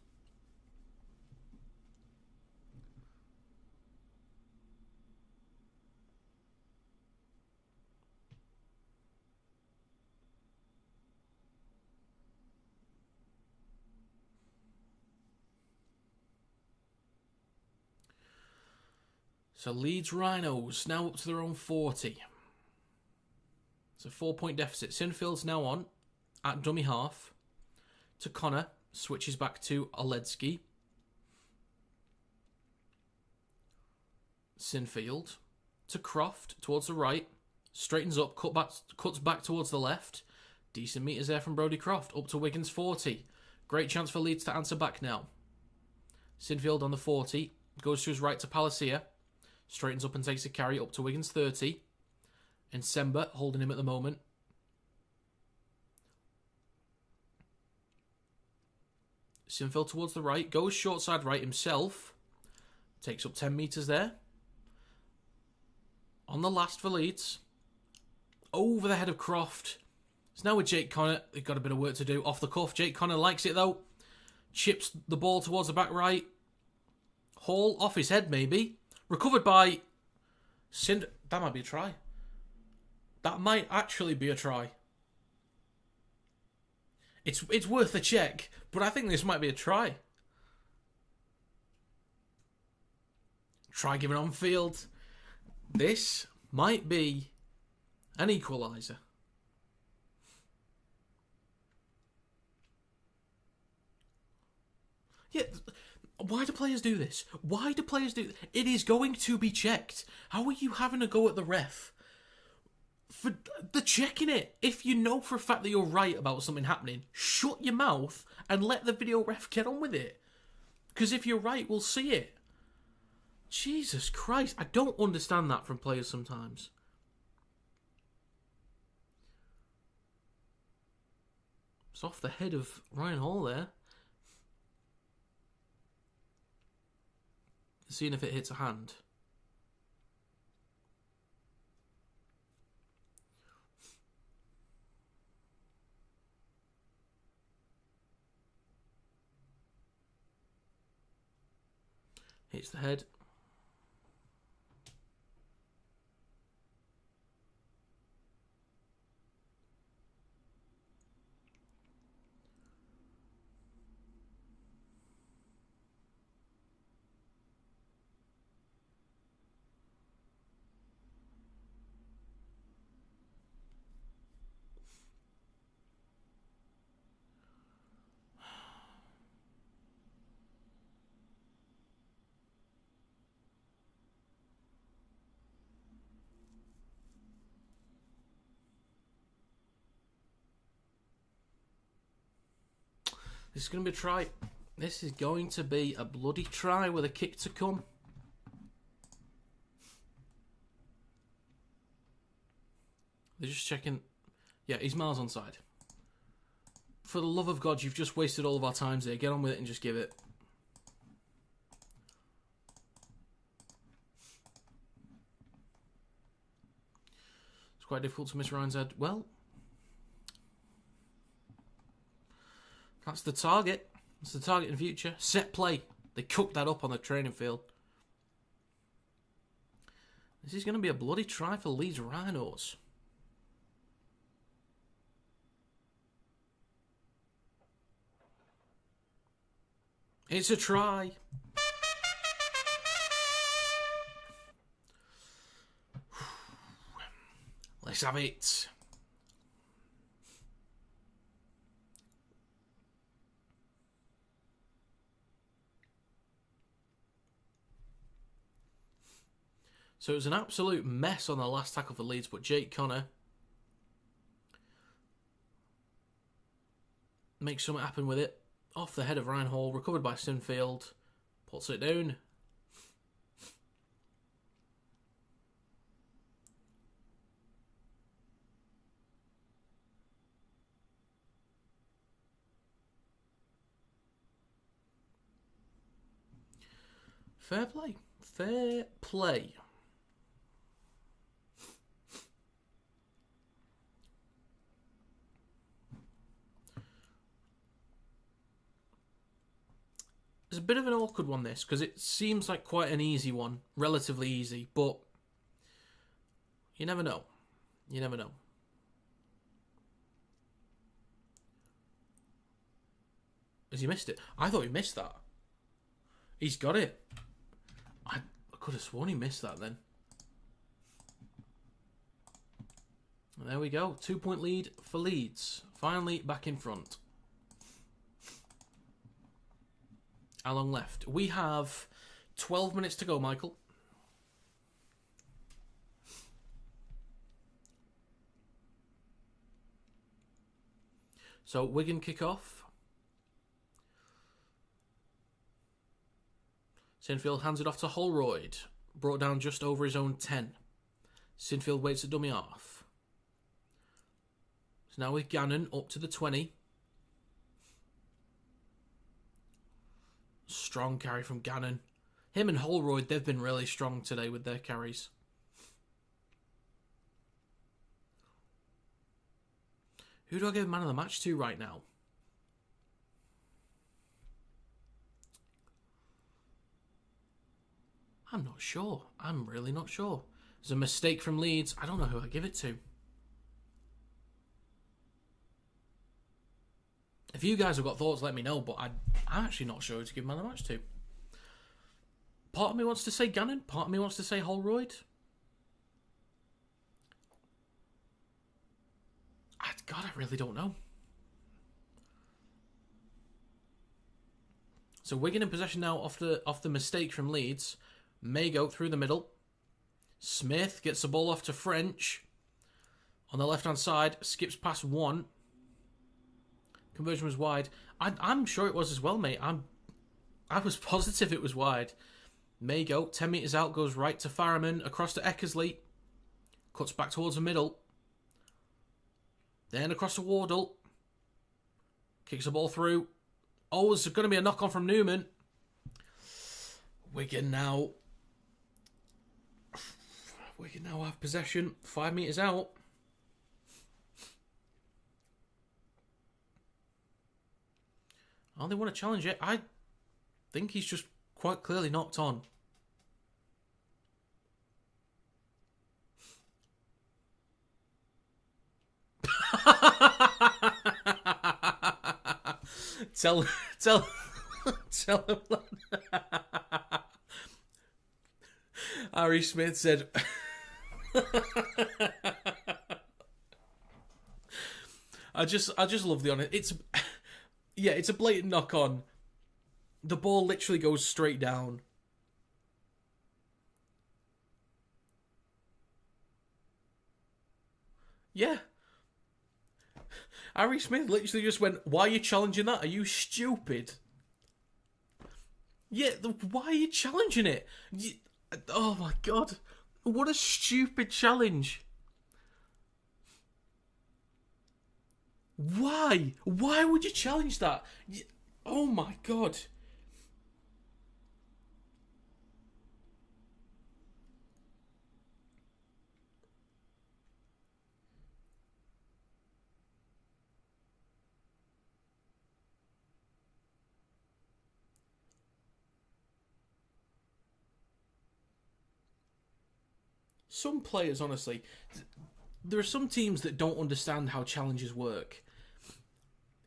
So Leeds Rhinos now up to their own 40. It's a 4-point deficit. Sinfield's now on. at dummy half to Connor. Switches back to Oledzki. Sinfield to Croft towards the right. Straightens up, cuts back towards the left. Decent meters there from Brodie Croft. Up to Wigan's 40. Great chance for Leeds to answer back now. Sinfield on the 40. Goes to his right to Palacia. Straightens up and takes a carry up to Wigan's 30. And Semba holding him at the moment. Sinfield towards the right. Goes short side right himself. Takes up 10 metres there. On the last for Leeds. Over the head of Croft. It's now with Jake Connor. They've got a bit of work to do. Off the cuff. Jake Connor likes it though. Chips the ball towards the back right. Hall off his head maybe. Recovered by That might be a try. That might actually be a try. It's worth a check, but I think this might be a try. Try giving on field. This might be an equalizer. Yeah, why do players do this? Why do players do this? It is going to be checked. How are you having a go at the ref for the checking it? If you know for a fact that you're right about something happening, shut your mouth and let the video ref get on with it. Because if you're right, we'll see it. Jesus Christ, I don't understand that from players sometimes. It's off the head of Ryan Hall there. Seeing if it hits a hand. Hits the head. This is going to be a try. This is going to be a bloody try with a kick to come. They're just checking. Yeah, he's miles onside. For the love of God, you've just wasted all of our times here. Get on with it and just give it. It's quite difficult to miss Ryan's head. Well, that's the target. That's the target in future. Set play. They cooked that up on the training field. This is going to be a bloody try for Leeds Rhinos. It's a try. Let's have it. So it was an absolute mess on the last tackle for Leeds, but Jake Connor makes something happen with it. Off the head of Ryan Hall, recovered by Sinfield, puts it down. Fair play. Fair play. It's a bit of an awkward one, this, because it seems like quite an easy one. Relatively easy, but you never know. You never know. Has he missed it? I thought he missed that. He's got it. I could have sworn he missed that then. There we go. 2-point lead for Leeds. Finally back in front. How long left? We have 12 minutes to go, Michael. So, Wigan kick off. Sinfield hands it off to Holroyd. Brought down just over his own 10. Sinfield waits a dummy half. So now with Gannon up to the 20. Strong carry from Gannon. Him and Holroyd, they've been really strong today with their carries. Who do I give man of the match to right now? I'm not sure. I'm really not sure. There's a mistake from Leeds. I don't know who I give it to. If you guys have got thoughts, let me know, but I'm actually not sure who to give man of the match to. Part of me wants to say Gannon. Part of me wants to say Holroyd. God, I really don't know. So Wigan in possession now off the mistake from Leeds. Mago through the middle. Smith gets the ball off to French. On the left-hand side, skips past one. Conversion was wide. I'm sure it was as well, mate. I was positive it was wide. Mago, 10 metres out, goes right to Farriman, across to Eckersley. Cuts back towards the middle. Then across to Wardle. Kicks the ball through. Oh, there's going to be a knock-on from Newman. Wigan now have possession. 5 metres out. Oh, they want to challenge it. I think he's just quite clearly knocked on. Tell him that. Harry Smith said I just love the honest. It's a blatant knock on. The ball literally goes straight down. Yeah. Harry Smith literally just went, "Why are you challenging that? Are you stupid?" Yeah, why are you challenging it? Oh my God. What a stupid challenge. Why? Why would you challenge that? Oh my God. Some players, honestly, there are some teams that don't understand how challenges work.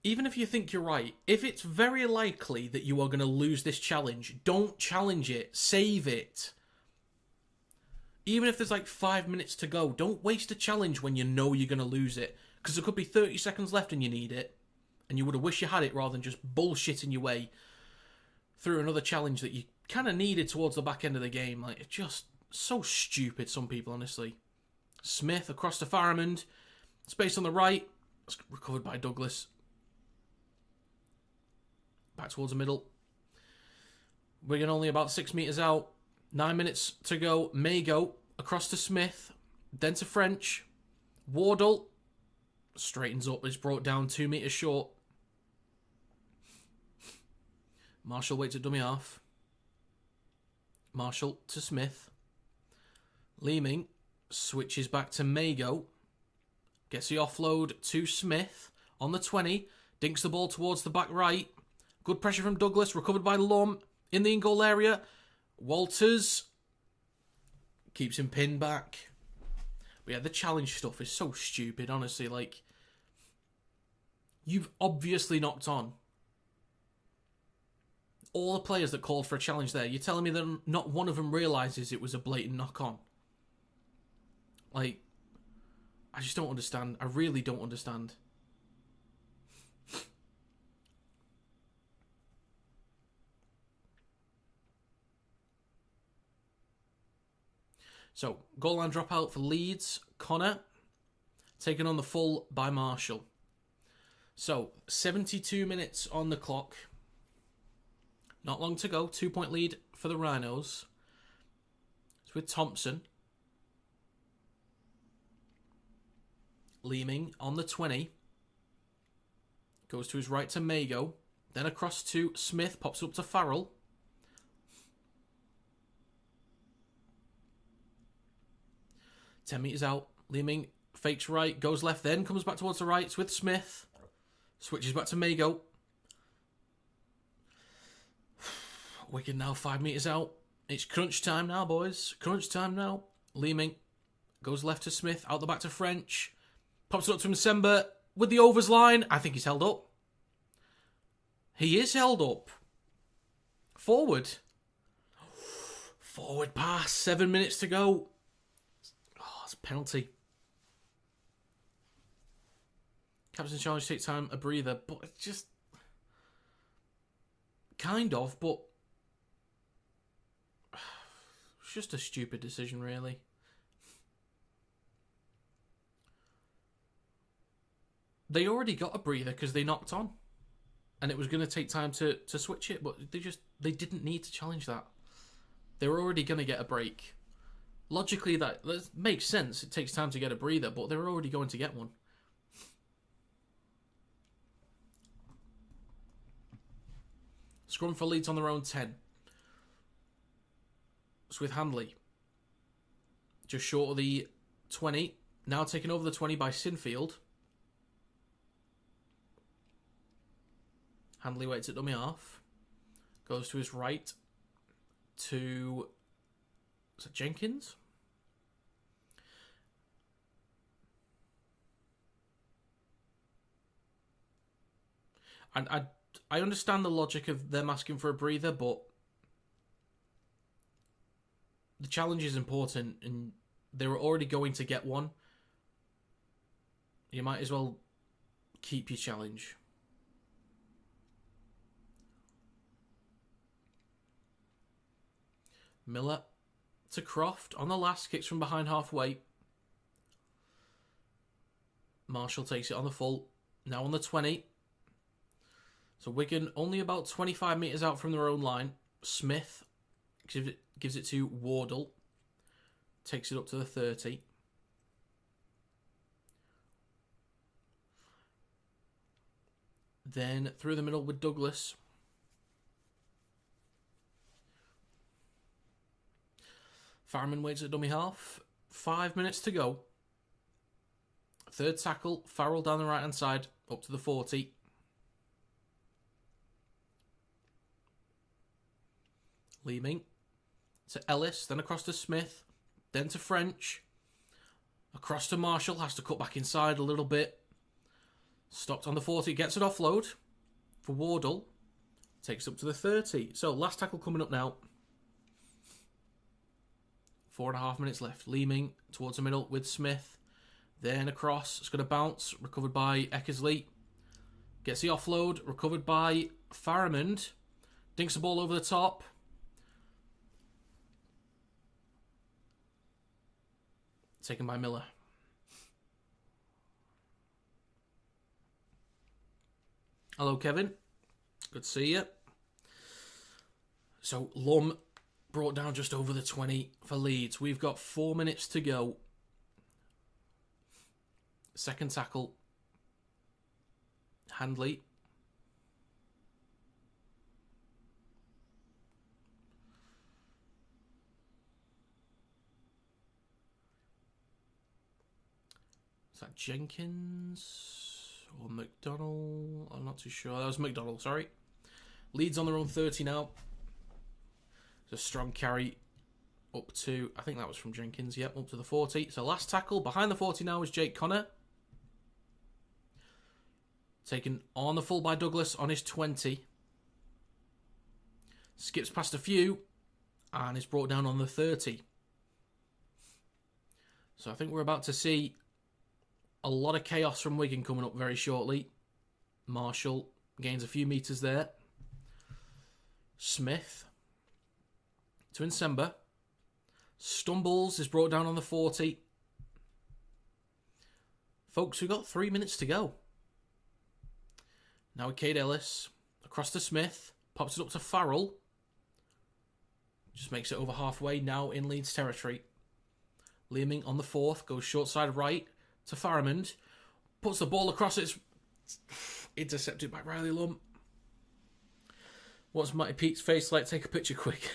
Even if you think you're right, if it's very likely that you are going to lose this challenge, don't challenge it. Save it. Even if there's like 5 minutes to go, don't waste a challenge when you know you're going to lose it. Because there could be 30 seconds left and you need it. And you would have wished you had it rather than just bullshitting your way through another challenge that you kind of needed towards the back end of the game. Like, it's just so stupid, some people, honestly. Smith across to Farriman. Space on the right. It's recovered by Douglas. Back towards the middle. Wigan only about 6 metres out. 9 minutes to go. Mago across to Smith. Then to French. Wardle straightens up. Is brought down 2 metres short. Marshall waits at dummy half. Marshall to Smith. Leeming switches back to Mago. Gets the offload to Smith on the 20. Dinks the ball towards the back right. Good pressure from Douglas. Recovered by Lum in the in-goal area. Walters keeps him pinned back. But yeah, the challenge stuff is so stupid, honestly. Like, you've obviously knocked on. All the players that called for a challenge there, you're telling me that not one of them realises it was a blatant knock-on? Like, I just don't understand. I really don't understand. So, goal line dropout for Leeds. Connor, taken on the full by Marshall. So, 72 minutes on the clock. Not long to go. 2-point lead for the Rhinos. It's with Thompson. Leeming on the 20. Goes to his right to Mago. Then across to Smith. Pops up to Farrell. Ten metres out. Leeming fakes right. Goes left. Then comes back towards the right. It's with Smith. Switches back to Mago. Wigan now 5 metres out. It's crunch time now, boys. Crunch time now. Leeming goes left to Smith. Out the back to French. Pops it up to Msemba with the overs line. I think he's held up. He is held up. Forward. Forward pass. 7 minutes to go. Oh, it's a penalty. Captain's challenge takes time, a breather, but it's just kind of, but it's just a stupid decision, really. They already got a breather because they knocked on, and it was going to take time to switch it, but they didn't need to challenge that. They were already going to get a break. Logically, that makes sense. It takes time to get a breather, but they were already going to get one. Scrum for Leeds on their own 10. It's with Handley. Just short of the 20. Now taken over the 20 by Sinfield. Handley waits at dummy half. Goes to his right to... Is it Jenkins? And I understand the logic of them asking for a breather, but the challenge is important, and they were already going to get one. You might as well keep your challenge. Miller to Croft on the last, kicks from behind halfway. Marshall takes it on the full, now on the 20. So Wigan only about 25 metres out from their own line. Smith gives it to Wardle. Takes it up to the 30. Then through the middle with Douglas. Farman waits at dummy half. 5 minutes to go. Third tackle. Farrell down the right-hand side. Up to the 40. Leeming to Ellis, then across to Smith, then to French, across to Marshall, has to cut back inside a little bit, stopped on the 40, gets an offload for Wardle, takes up to the 30. So last tackle coming up now. 4.5 minutes left. Leeming towards the middle with Smith, then across, it's going to bounce, recovered by Eckersley, gets the offload, recovered by Faramond, dinks the ball over the top. Taken by Miller. Hello, Kevin. Good to see you. So, Lum brought down just over the 20 for Leeds. We've got 4 minutes to go. Second tackle. Handley. Is that Jenkins or McDonald? I'm not too sure. That was McDonald, sorry. Leeds on their own 30 now. It's a strong carry up to, I think that was from Jenkins, yep, up to the 40. So last tackle, behind the 40 now is Jake Connor. Taken on the full by Douglas on his 20. Skips past a few and is brought down on the 30. So I think we're about to see A lot of chaos from Wigan coming up very shortly. Marshall gains a few metres there. Smith to Nsemba. Stumbles, is brought down on the 40. Folks, we've got 3 minutes to go. Now Cade Ellis. Across to Smith. Pops it up to Farrell. Just makes it over halfway now in Leeds territory. Leeming on the 4th. Goes short side right to Faramond. Puts the ball across. It's intercepted by Riley Lump. What's Matty Pete's face like? Take a picture quick.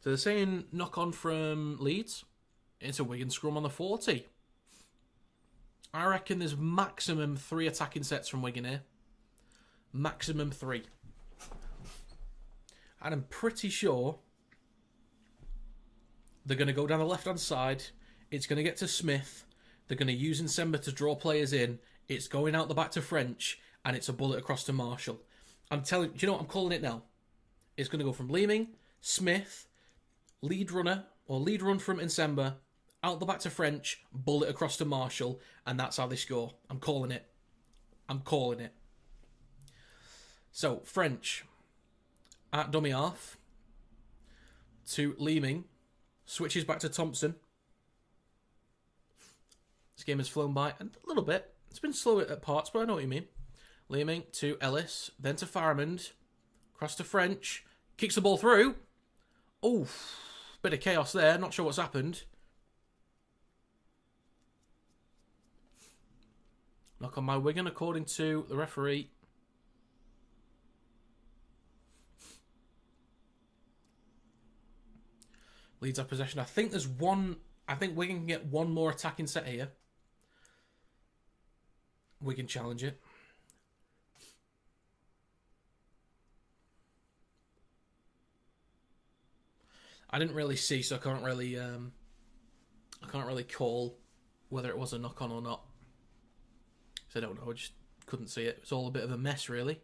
So they're saying knock on from Leeds. It's a Wigan scrum on the 40. I reckon there's maximum 3 attacking sets from Wigan here. Maximum 3. And I'm pretty sure they're going to go down the left-hand side. It's going to get to Smith. They're going to use Nsemba to draw players in. It's going out the back to French. And it's a bullet across to Marshall. I'm telling you, know what? I'm calling it now. It's going to go from Leeming, Smith, lead runner, or lead run from Nsemba, out the back to French, bullet across to Marshall, and that's how they score. I'm calling it. I'm calling it. So, French at dummy half to Leeming, switches back to Thompson. This game has flown by a little bit. It's been slow at parts, but I know what you mean. Leeming to Ellis, then to Faramond, across to French, kicks the ball through. Oh, bit of chaos there. Not sure what's happened. Knock on my Wigan, according to the referee. Leeds have possession. I think there's one. I think Wigan can get one more attacking set here. Wigan challenge it. I didn't really see, so I can't really call whether it was a knock on or not. So I don't know. I just couldn't see it. It's all a bit of a mess, really.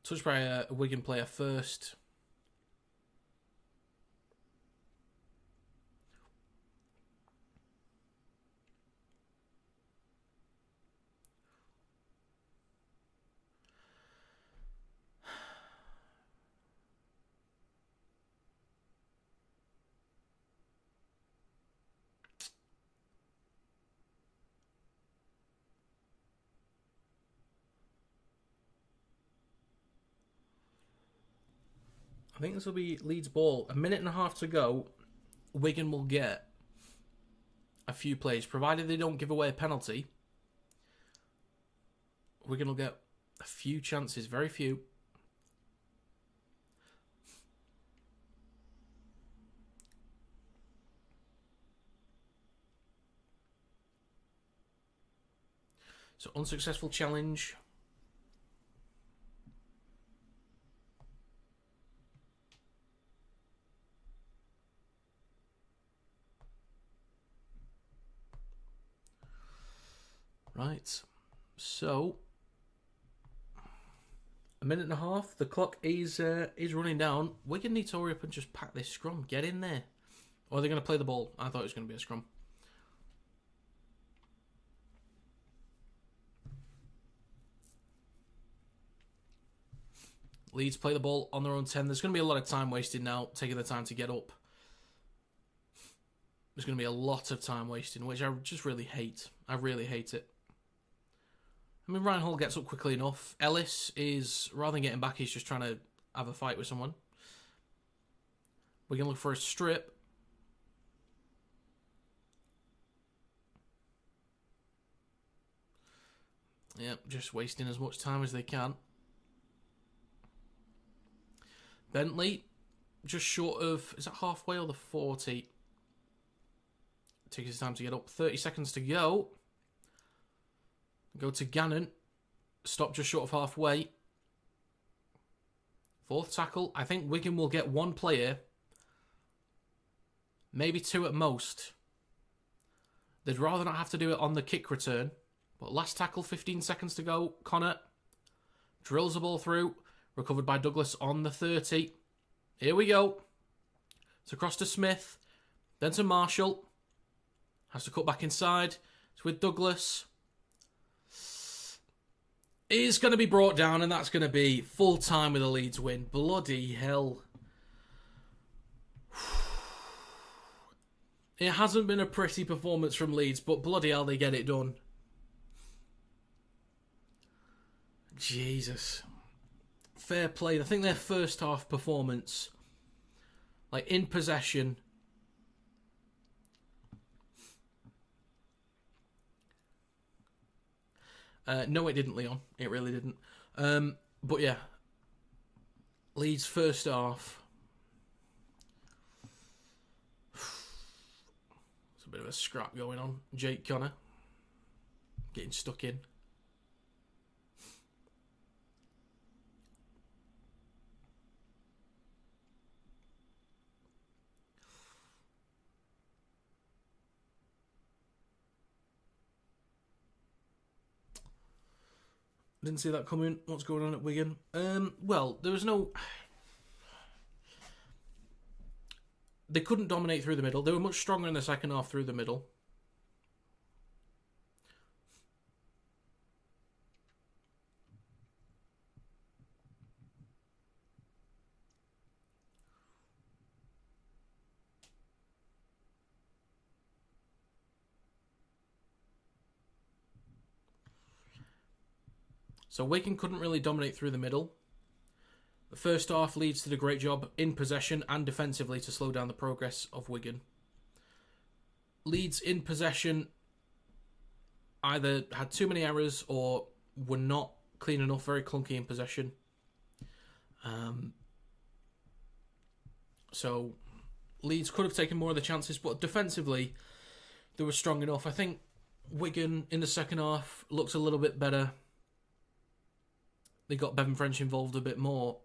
Touched by a Wigan player first. I think this will be Leeds ball. A minute and a half to go. Wigan will get a few plays, provided they don't give away a penalty. Wigan will get a few chances, very few. So, unsuccessful challenge. Right, so a minute and a half. The clock is running down. Wigan need to hurry up and just pack this scrum. Get in there. Or are they going to play the ball? I thought it was going to be a scrum. Leeds play the ball on their own 10. There's going to be a lot of time wasted now, taking the time to get up. There's going to be a lot of time wasting, which I just really hate. I really hate it. I mean, Ryan Hall gets up quickly enough. Ellis is, rather than getting back, he's just trying to have a fight with someone. We can look for a strip. Yep, just wasting as much time as they can. Bentley, just short of, is that halfway or the 40? Takes his time to get up. 30 seconds to go. Go to Gannon. Stop just short of halfway. Fourth tackle. I think Wigan will get one player, maybe two at most. They'd rather not have to do it on the kick return. But last tackle, 15 seconds to go. Connor drills the ball through. Recovered by Douglas on the 30. Here we go. It's across to Smith. Then to Marshall. Has to cut back inside. It's with Douglas. Is going to be brought down, and that's going to be full time with a Leeds win. Bloody hell. It hasn't been a pretty performance from Leeds, but bloody hell, they get it done. Jesus. Fair play. I think their first half performance, like in possession, no, it didn't, Leon. It really didn't. But yeah, Leeds' first half. There's a bit of a scrap going on. Jake Connor getting stuck in. Didn't see that coming. What's going on at Wigan? Well, there was no... They couldn't dominate through the middle. They were much stronger in the second half through the middle. So Wigan couldn't really dominate through the middle. The first half, Leeds did a great job in possession and defensively to slow down the progress of Wigan. Leeds in possession either had too many errors or were not clean enough, very clunky in possession. So Leeds could have taken more of the chances, but defensively they were strong enough. I think Wigan in the second half looked a little bit better. They got Bevan French involved a bit more.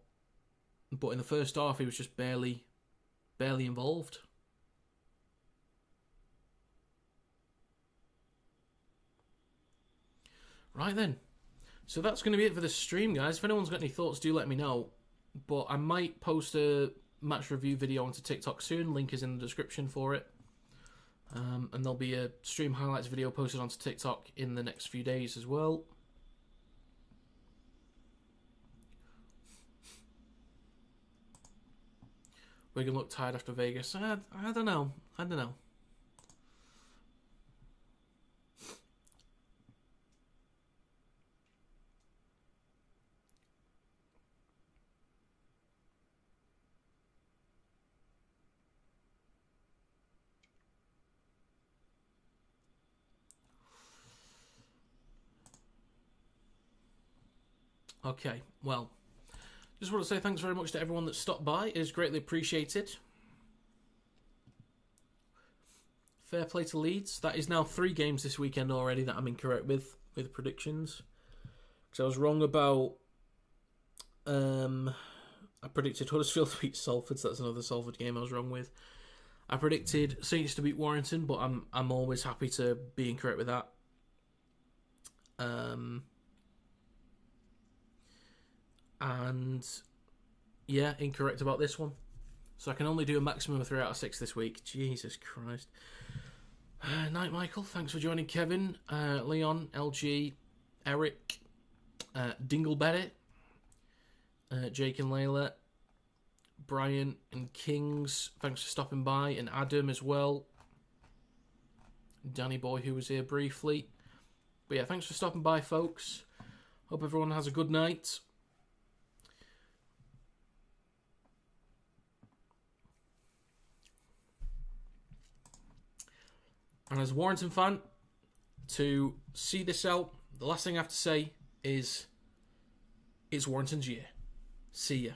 But in the first half, he was just barely involved. Right then. So that's going to be it for this stream, guys. If anyone's got any thoughts, do let me know. But I might post a match review video onto TikTok soon. Link is in the description for it. And there'll be a stream highlights video posted onto TikTok in the next few days as well. Wigan look tired after Vegas. I don't know. Okay, well, just want to say thanks very much to everyone that stopped by. It is greatly appreciated. Fair play to Leeds. That is now 3 games this weekend already that I'm incorrect with predictions. Because I was wrong about... I predicted Huddersfield to beat Salford, so that's another Salford game I was wrong with. I predicted Saints to beat Warrington, but I'm always happy to be incorrect with that. And yeah, incorrect about this one. So I can only do a maximum of 3 out of 6 this week. Jesus Christ. Night, Michael. Thanks for joining. Kevin, Leon, LG, Eric, Dingleberry, Jake and Layla, Brian and Kings. Thanks for stopping by. And Adam as well. Danny Boy, who was here briefly. But yeah, thanks for stopping by, folks. Hope everyone has a good night. And as a Warrington fan, to see this out, the last thing I have to say is it's Warrington's year. See ya.